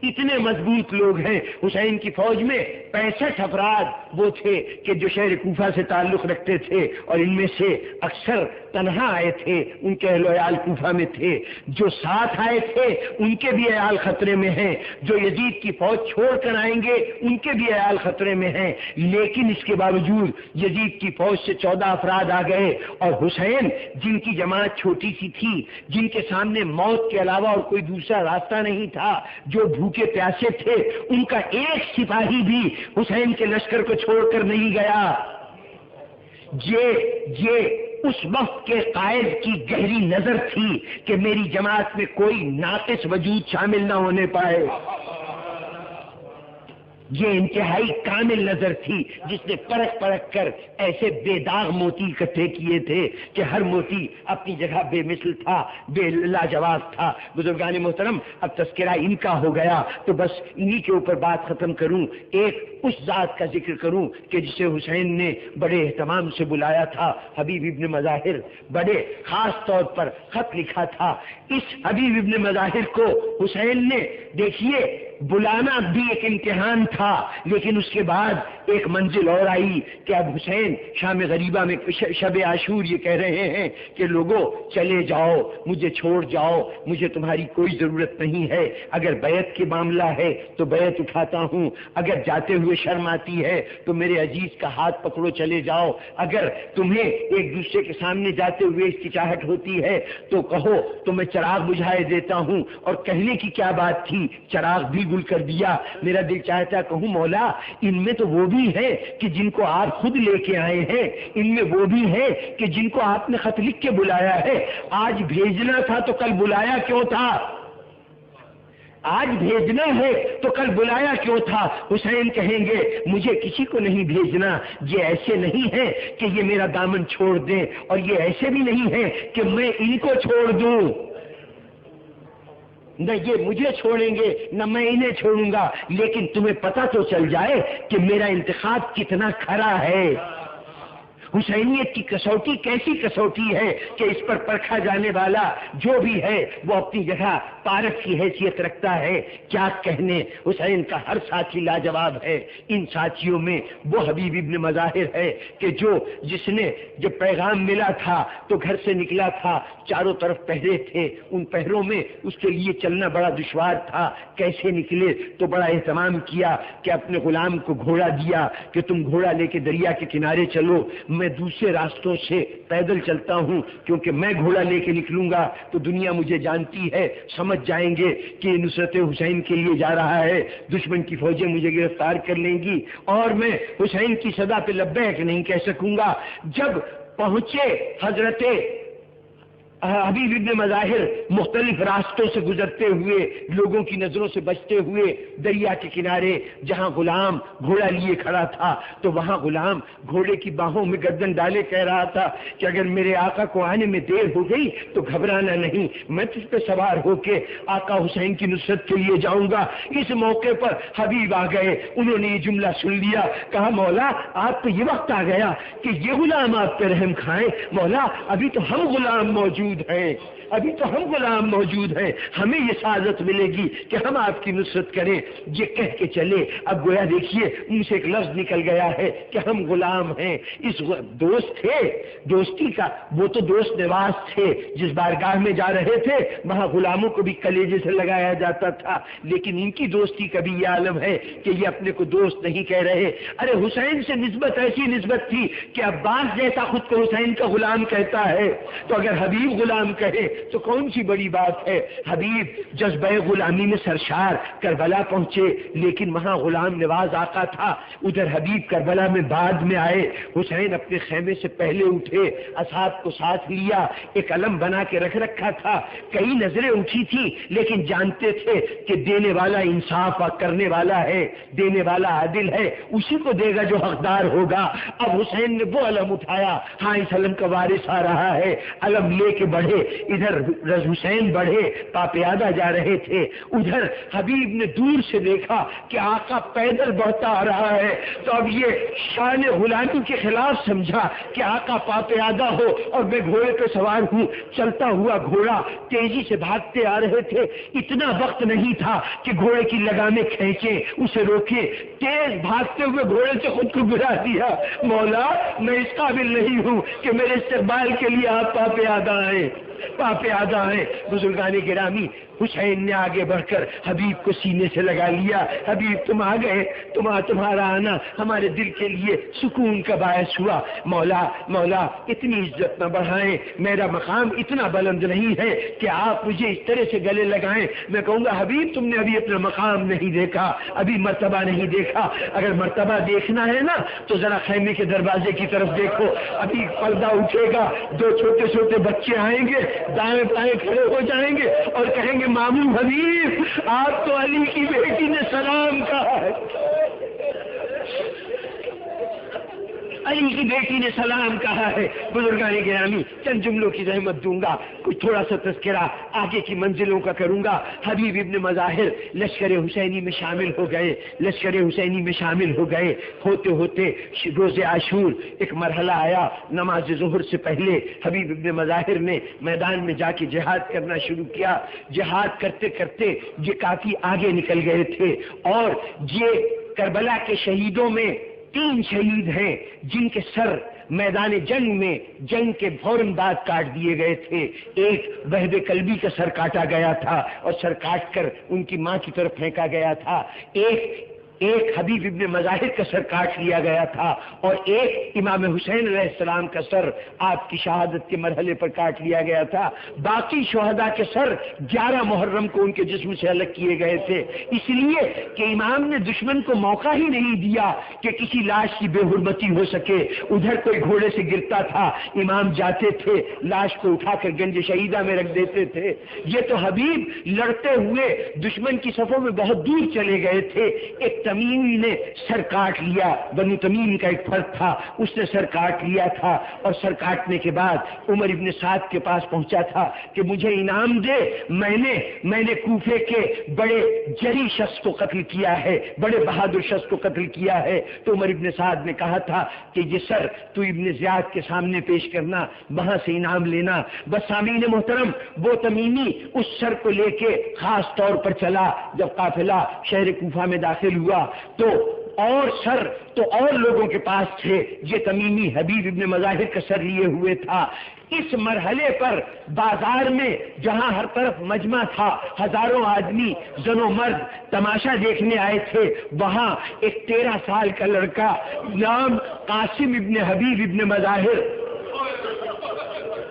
A: اتنے مضبوط لوگ ہیں۔ حسین کی فوج میں 65 افراد وہ تھے کہ جو شہر کوفہ سے تعلق رکھتے تھے، اور ان میں سے اکثر تنہا آئے تھے، ان کے اہل و عیال کوفہ میں تھے۔ جو ساتھ آئے تھے ان کے بھی عیال خطرے میں ہیں، جو یزید کی فوج چھوڑ کر آئیں گے ان کے بھی عیال خطرے میں ہیں، لیکن اس کے باوجود یزید کی فوج سے 14 افراد آ گئے، اور حسین جن کی جماعت چھوٹی سی تھی، جن کے سامنے موت کے علاوہ اور کوئی دوسرا راستہ نہیں تھا، جو بھوکے پیاسے تھے، ان کا ایک سپاہی بھی حسین کے لشکر کو چھوڑ کر نہیں گیا۔ یہ اس وقت کے قائد کی گہری نظر تھی کہ میری جماعت میں کوئی ناقص وجود شامل نہ ہونے پائے۔ یہ انتہائی کامل نظر تھی جس نے پرکھ پرکھ کر ایسے بے داغ موتی اکٹھے کیے تھے کہ ہر موتی اپنی جگہ بے مثل تھا، بے لاجواب تھا۔ بزرگان محترم، اب تذکرہ ان کا ہو گیا تو بس انہی کے اوپر بات ختم کروں۔ ایک اس ذات کا ذکر کروں کہ جسے حسین نے بڑے اہتمام سے بلایا تھا، حبیب ابن مظاہر، بڑے خاص طور پر خط لکھا تھا۔ اس حبیب ابن مظاہر کو حسین نے، دیکھیے، بلانا بھی ایک امتحان تھا، لیکن اس کے بعد ایک منزل اور آئی کہ اب حسین شام غریبہ میں شب عاشور یہ کہہ رہے ہیں کہ لوگوں چلے جاؤ، مجھے چھوڑ جاؤ، مجھے تمہاری کوئی ضرورت نہیں ہے۔ اگر بیعت کے معاملہ ہے تو بیعت اٹھاتا ہوں، اگر جاتے ہوئے شرم آتی ہے تو میرے عزیز کا ہاتھ پکڑو چلے جاؤ، اگر تمہیں ایک دوسرے کے سامنے جاتے ہوئے ہچکچاہٹ ہوتی ہے تو کہو تو میں چراغ بجھائے دیتا ہوں۔ اور کہنے کی کیا بات تھی، چراغ بھی گل کر دیا۔ میرا دل چاہتا کہوں مولا، ان میں تو وہ بھی ہیں کہ جن کو آپ خود لے کے آئے ہیں، ان میں وہ بھی ہیں کہ جن کو آپ نے خط لکھ کے بلایا ہے۔ آج بھیجنا تھا تو کل بلایا کیوں تھا؟ آج بھیجنا ہے تو کل بلایا کیوں تھا؟ حسین کہیں گے مجھے کسی کو نہیں بھیجنا، یہ ایسے نہیں ہے کہ یہ میرا دامن چھوڑ دیں، اور یہ ایسے بھی نہیں ہے کہ میں ان کو چھوڑ دوں، نہ یہ مجھے چھوڑیں گے نہ میں انہیں چھوڑوں گا، لیکن تمہیں پتہ تو چل جائے کہ میرا انتخاب کتنا کھرا ہے۔ حسینیت کی کسوٹی کیسی کسوٹی ہے کہ اس پر پرکھا جانے والا جو بھی ہے وہ اپنی جگہ پارک کی حیثیت رکھتا ہے۔ کیا کہنے، حسین کا ہر ساتھی لاجواب ہے۔ ان ساتھیوں میں وہ حبیب ابن مظاہر ہے کہ جس نے جب پیغام ملا تھا تو گھر سے نکلا تھا، چاروں طرف پہرے تھے، ان پہروں میں اس کے لیے چلنا بڑا دشوار تھا۔ کیسے نکلے تو بڑا اہتمام کیا کہ اپنے غلام کو گھوڑا دیا کہ تم گھوڑا لے کے دریا کے کنارے چلو، میں دوسرے راستوں سے پیدل چلتا ہوں، کیونکہ میں گھوڑا لے کے نکلوں گا تو دنیا مجھے جانتی ہے، سمجھ جائیں گے کہ نصرت حسین کے لیے جا رہا ہے، دشمن کی فوجیں مجھے گرفتار کر لیں گی اور میں حسین کی صدا پہ لبیک نہیں کہہ سکوں گا۔ جب پہنچے حضرت حبیب ابن مظاہر مختلف راستوں سے گزرتے ہوئے، لوگوں کی نظروں سے بچتے ہوئے دریا کے کنارے جہاں غلام گھوڑا لیے کھڑا تھا، تو وہاں غلام گھوڑے کی باہوں میں گردن ڈالے کہہ رہا تھا کہ اگر میرے آقا کو آنے میں دیر ہو گئی تو گھبرانا نہیں، میں تجھ پہ سوار ہو کے آقا حسین کی نصرت کے لیے جاؤں گا۔ اس موقع پر حبیب آ گئے، انہوں نے یہ جملہ سن لیا، کہا مولا آپ تو یہ وقت آ گیا کہ یہ غلام آپ پہ رحم کھائیں، مولا ابھی تو ہم غلام موجود ہیں، ابھی تو ہم غلام موجود ہیں، ہمیں یہ سعادت ملے گی کہ ہم آپ کی نصرت کریں۔ یہ کہہ کے چلے، اب گویا دیکھیے ان سے ایک لفظ نکل گیا ہے کہ ہم غلام ہیں۔ اس دوست تھے، دوستی کا وہ تو دوست نواز تھے، جس بارگاہ میں جا رہے تھے وہاں غلاموں کو بھی کلیجے سے لگایا جاتا تھا، لیکن ان کی دوستی کا بھی یہ عالم ہے کہ یہ اپنے کو دوست نہیں کہہ رہے۔ ارے حسین سے نسبت ایسی نسبت تھی کہ عباس جیسا خود کو حسین کا غلام کہتا ہے، تو اگر حبیب غلام کہے تو کون سی بڑی بات ہے۔ حبیب جذبہ غلامی میں سرشار کربلا پہنچے، لیکن وہاں غلام نواز آقا تھا۔ ادھر حبیب کربلا میں بعد میں آئے۔ حسین اپنے خیمے سے پہلے اٹھے، اصحاب کو ساتھ لیا، ایک علم بنا کے رکھ رکھا تھا۔ کئی نظریں اٹھی تھی لیکن جانتے تھے کہ دینے والا انصاف کرنے والا ہے، دینے والا عادل ہے، اسی کو دے گا جو حقدار ہوگا۔ اب حسین نے وہ علم اٹھایا، ہاں اس علم کا وارث آ رہا ہے، علم لے کے بڑھے۔ ادھر حسین بڑھے، پاپیادہ جا رہے تھے، ادھر حبیب نے دور سے دیکھا کہ آقا پیدل بڑھتا آ رہا ہے، تو اب یہ شان غلامی کے خلاف سمجھا کہ آقا پاپیادہ ہو اور میں گھوڑے پہ سوار ہوں۔ چلتا ہوا گھوڑا تیزی سے بھاگتے آ رہے تھے، اتنا وقت نہیں تھا کہ گھوڑے کی لگامیں کھینچے، اسے روکے، تیز بھاگتے ہوئے گھوڑے سے خود کو گرا دیا۔ مولا میں اس قابل نہیں ہوں کہ میرے استقبال کے لیے آپ پاپیادہ آئے، پاپیادہ آئے۔ بزرگان گرامی، حسین نے آگے بڑھ کر حبیب کو سینے سے لگا لیا۔ حبیب تم آ گئے، تمہارا آنا ہمارے دل کے لیے سکون کا باعث ہوا۔ مولا مولا اتنی عزت نہ بڑھائیں، میرا مقام اتنا بلند نہیں ہے کہ آپ مجھے اس طرح سے گلے لگائیں۔ میں کہوں گا حبیب تم نے ابھی اپنا مقام نہیں دیکھا، ابھی مرتبہ نہیں دیکھا۔ اگر مرتبہ دیکھنا ہے نا تو ذرا خیمے کے دروازے کی طرف دیکھو، ابھی پردہ اٹھے گا، دو چھوٹے چھوٹے بچے آئیں گے، دائیں بائیں کھڑے ہو جائیں گے اور کہیں گے ماموں حبیب آپ تو علی کی بیٹی نے سلام کہا ہے، علی کی بیٹی نے سلام کہا ہے۔ بزرگان گرامی، چند جملوں کی زحمت دوں گا، کچھ تھوڑا سا تذکرہ آگے کی منزلوں کا کروں گا۔ حبیب ابن مظاہر لشکر حسینی میں شامل ہو گئے، لشکر حسینی میں شامل ہو گئے۔ ہوتے ہوتے روز عاشور ایک مرحلہ آیا، نماز ظہر سے پہلے حبیب ابن مظاہر نے میدان میں جا کے جہاد کرنا شروع کیا۔ جہاد کرتے کرتے یہ کافی آگے نکل گئے تھے، اور یہ کربلا کے شہیدوں میں 3 شہید ہیں جن کے سر میدان جنگ میں جنگ کے فوراً بعد کاٹ دیے گئے تھے۔ ایک وہب کلبی کا سر کاٹا گیا تھا اور سر کاٹ کر ان کی ماں کی طرف پھینکا گیا تھا، ایک حبیب ابن مظاہر کا سر کاٹ لیا گیا تھا، اور ایک امام حسین علیہ السلام کا سر آپ کی شہادت کے مرحلے پر کاٹ لیا گیا تھا۔ باقی شہداء کے سر 11 محرم کو ان کے جسم سے الگ کیے گئے تھے، اس لیے کہ امام نے دشمن کو موقع ہی نہیں دیا کہ کسی لاش کی بے حرمتی ہو سکے۔ ادھر کوئی گھوڑے سے گرتا تھا، امام جاتے تھے لاش کو اٹھا کر گنج شہیدہ میں رکھ دیتے تھے۔ یہ تو حبیب لڑتے ہوئے دشمن کی صفوں میں بہت دور چلے گئے تھے۔ ایک تمیمی نے سر کاٹ لیا، بنو تمیم کا ایک فرد تھا، اس نے سر کاٹ لیا تھا، اور سر کاٹنے کے بعد عمر ابن سعد کے پاس پہنچا تھا کہ مجھے انعام دے، میں نے کوفے کے بڑے جری شخص کو قتل کیا ہے، بڑے بہادر شخص کو قتل کیا ہے۔ تو عمر ابن سعد نے کہا تھا کہ یہ سر تو ابن زیاد کے سامنے پیش کرنا، وہاں سے انعام لینا۔ بس سامعین محترم، وہ تمیمی اس سر کو لے کے خاص طور پر چلا۔ جب قافلہ شہر کوفہ میں داخل ہوا تو اور لوگوں کے پاس تھے، یہ تمیمی حبیب ابن مظاہر کا سر لیے ہوئے تھا۔ اس مرحلے پر بازار میں جہاں ہر طرف مجمع تھا، ہزاروں آدمی زن و مرد تماشا دیکھنے آئے تھے، وہاں ایک 13 سال کا لڑکا نام قاسم ابن حبیب ابن مظاہر،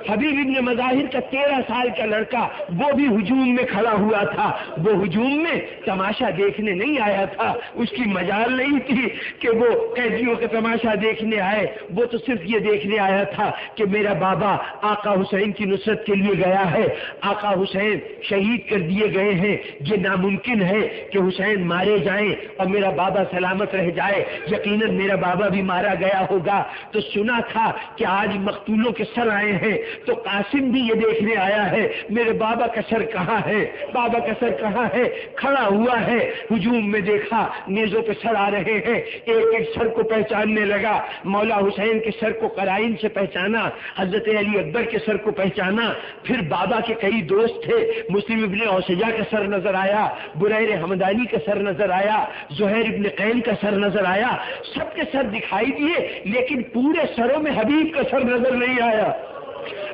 A: حبیب ابن مظاہر کا 13 سال کا لڑکا، وہ بھی ہجوم میں کھڑا ہوا تھا۔ وہ ہجوم میں تماشا دیکھنے نہیں آیا تھا، اس کی مجال نہیں تھی کہ وہ قیدیوں کا تماشا دیکھنے آئے، وہ تو صرف یہ دیکھنے آیا تھا کہ میرا بابا آقا حسین کی نصرت کے لیے گیا ہے، آقا حسین شہید کر دیے گئے ہیں، یہ ناممکن ہے کہ حسین مارے جائیں اور میرا بابا سلامت رہ جائے، یقیناً میرا بابا بھی مارا گیا ہوگا۔ تو سنا تھا کہ آج مقتولوں کے سر آئے ہیں، تو قاسم بھی یہ دیکھنے آیا ہے میرے بابا کا سر کہاں ہے، بابا کا سر کہاں ہے۔ کھڑا ہوا ہے، ہجوم میں دیکھا نیزوں پہ سر آ رہے ہیں، ایک ایک سر کو پہچاننے لگا۔ مولا حسین کے سر کو قرائن سے پہچانا، حضرت علی اکبر کے سر کو پہچانا، پھر بابا کے کئی دوست تھے، مسلم ابن اوسجہ کا سر نظر آیا، بریر حمدانی کا سر نظر آیا، زہیر ابن قین کا سر نظر آیا، سب کے سر دکھائی دیے، لیکن پورے سروں میں حبیب کا سر نظر نہیں آیا،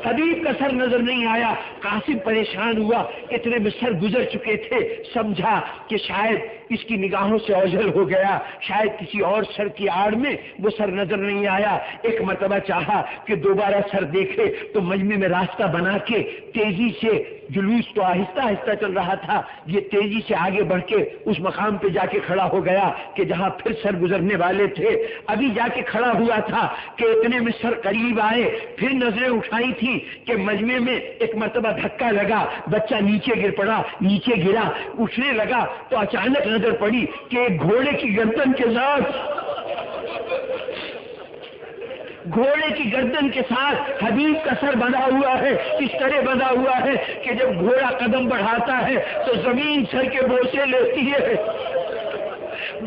A: حبیب کا سر نظر نہیں آیا۔ قاسم پریشان ہوا، اتنے میں سر گزر چکے تھے، سمجھا کہ شاید اس کی نگاہوں سے اوجھل ہو گیا، شاید کسی اور سر کی آڑ میں وہ سر نظر نہیں آیا۔ ایک مرتبہ چاہا کہ دوبارہ سر دیکھے تو مجمع میں راستہ بنا کے تیزی سے، جلوس تو آہستہ آہستہ چل رہا تھا، یہ تیزی سے آگے بڑھ کے اس مقام پہ جا کے کھڑا ہو گیا کہ جہاں پھر سر گزرنے والے تھے۔ ابھی جا کے کھڑا ہوا تھا کہ اتنے میں سر قریب آئے، پھر نظریں اٹھائی تھی کہ مجمع میں ایک مرتبہ دھکا لگا، بچہ نیچے گر پڑا، نیچے گرا، اٹھنے لگا تو اچانک نظر پڑی کہ ایک گھوڑے کی گردن کے ساتھ، گھوڑے کی گردن کے ساتھ حبیب کا سر بندھا ہوا ہے۔ اس طرح بندھا ہوا ہے کہ جب گھوڑا قدم بڑھاتا ہے تو زمین سر کے بوسے لیتی ہے۔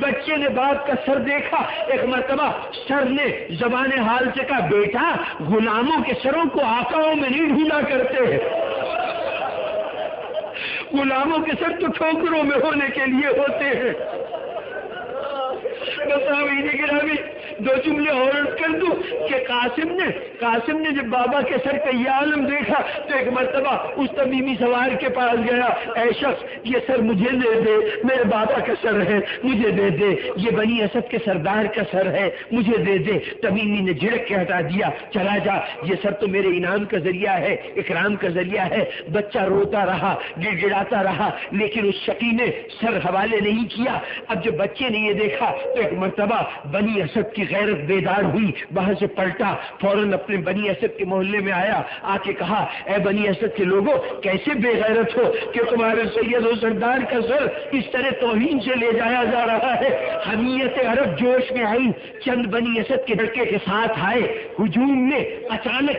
A: بچے نے باپ کا سر دیکھا، ایک مرتبہ سر نے زبان حال سے کہا، بیٹا غلاموں کے سروں کو آقاؤں میں نہیں ڈھونڈا کرتے، غلاموں کے سر تو ٹھوکروں میں ہونے کے لیے ہوتے ہیں۔ گرامی دو جملے اور کر دوں کہ قاسم نے جب بابا کے سر کا یہ عالم دیکھا تو ایک مرتبہ اس تمیمی سوار کے پاس گیا، اے شخص یہ سر مجھے دے دے، میرے بابا کا سر ہے، مجھے دے دے، یہ بنی اسد کے سردار کا سر ہے، مجھے دے دے۔ تمیمی نے جھڑک کے ہٹا دیا، چلا جا، یہ سر تو میرے انعام کا ذریعہ ہے، اکرام کا ذریعہ ہے۔ بچہ روتا رہا، گڑ گڑاتا رہا، لیکن اس شقی نے سر حوالے نہیں کیا۔ اب جب بچے نے یہ دیکھا تو ایک مرتبہ بنی اسد کی غیرت بیدار ہوئی، وہاں سے پلٹا، فوراً اپنے بنی اسد کے محلے میں آیا، آ کے کہا، اے بنی اسد کے لوگوں کیسے بے غیرت ہو کہ تمہارے سید و سردار کا سر اس طرح توہین سے لے جایا جا رہا ہے۔ حمیت عرب جوش میں آئی، چند بنی اسد کے لڑکے کے ساتھ آئے، ہجوم میں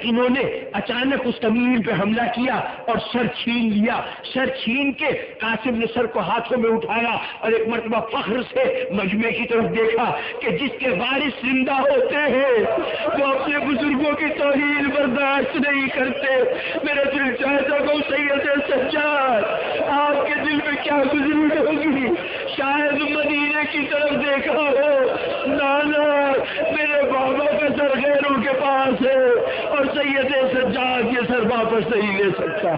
A: انہوں نے اچانک اس تمیم پہ حملہ کیا اور سر چھین لیا۔ سر چھین کے قاسم نے سر کو ہاتھوں میں اٹھایا اور ایک مرتبہ فخر سے مجمع کی طرف دیکھا کہ جس کے وارث زندہ ہوتے ہیں وہ اپنے بزرگوں کی توہین برداشت نہیں کرتے۔ میرا دل چاہتا کہ سید سجاد آپ کے دل میں کیا گزری ہوگی، شاید مدینے کی طرف دیکھا ہو، نانا میرے بابا کا سر غیروں کے پاس ہے اور سید سجاد یہ سر واپس نہیں لے سکتا۔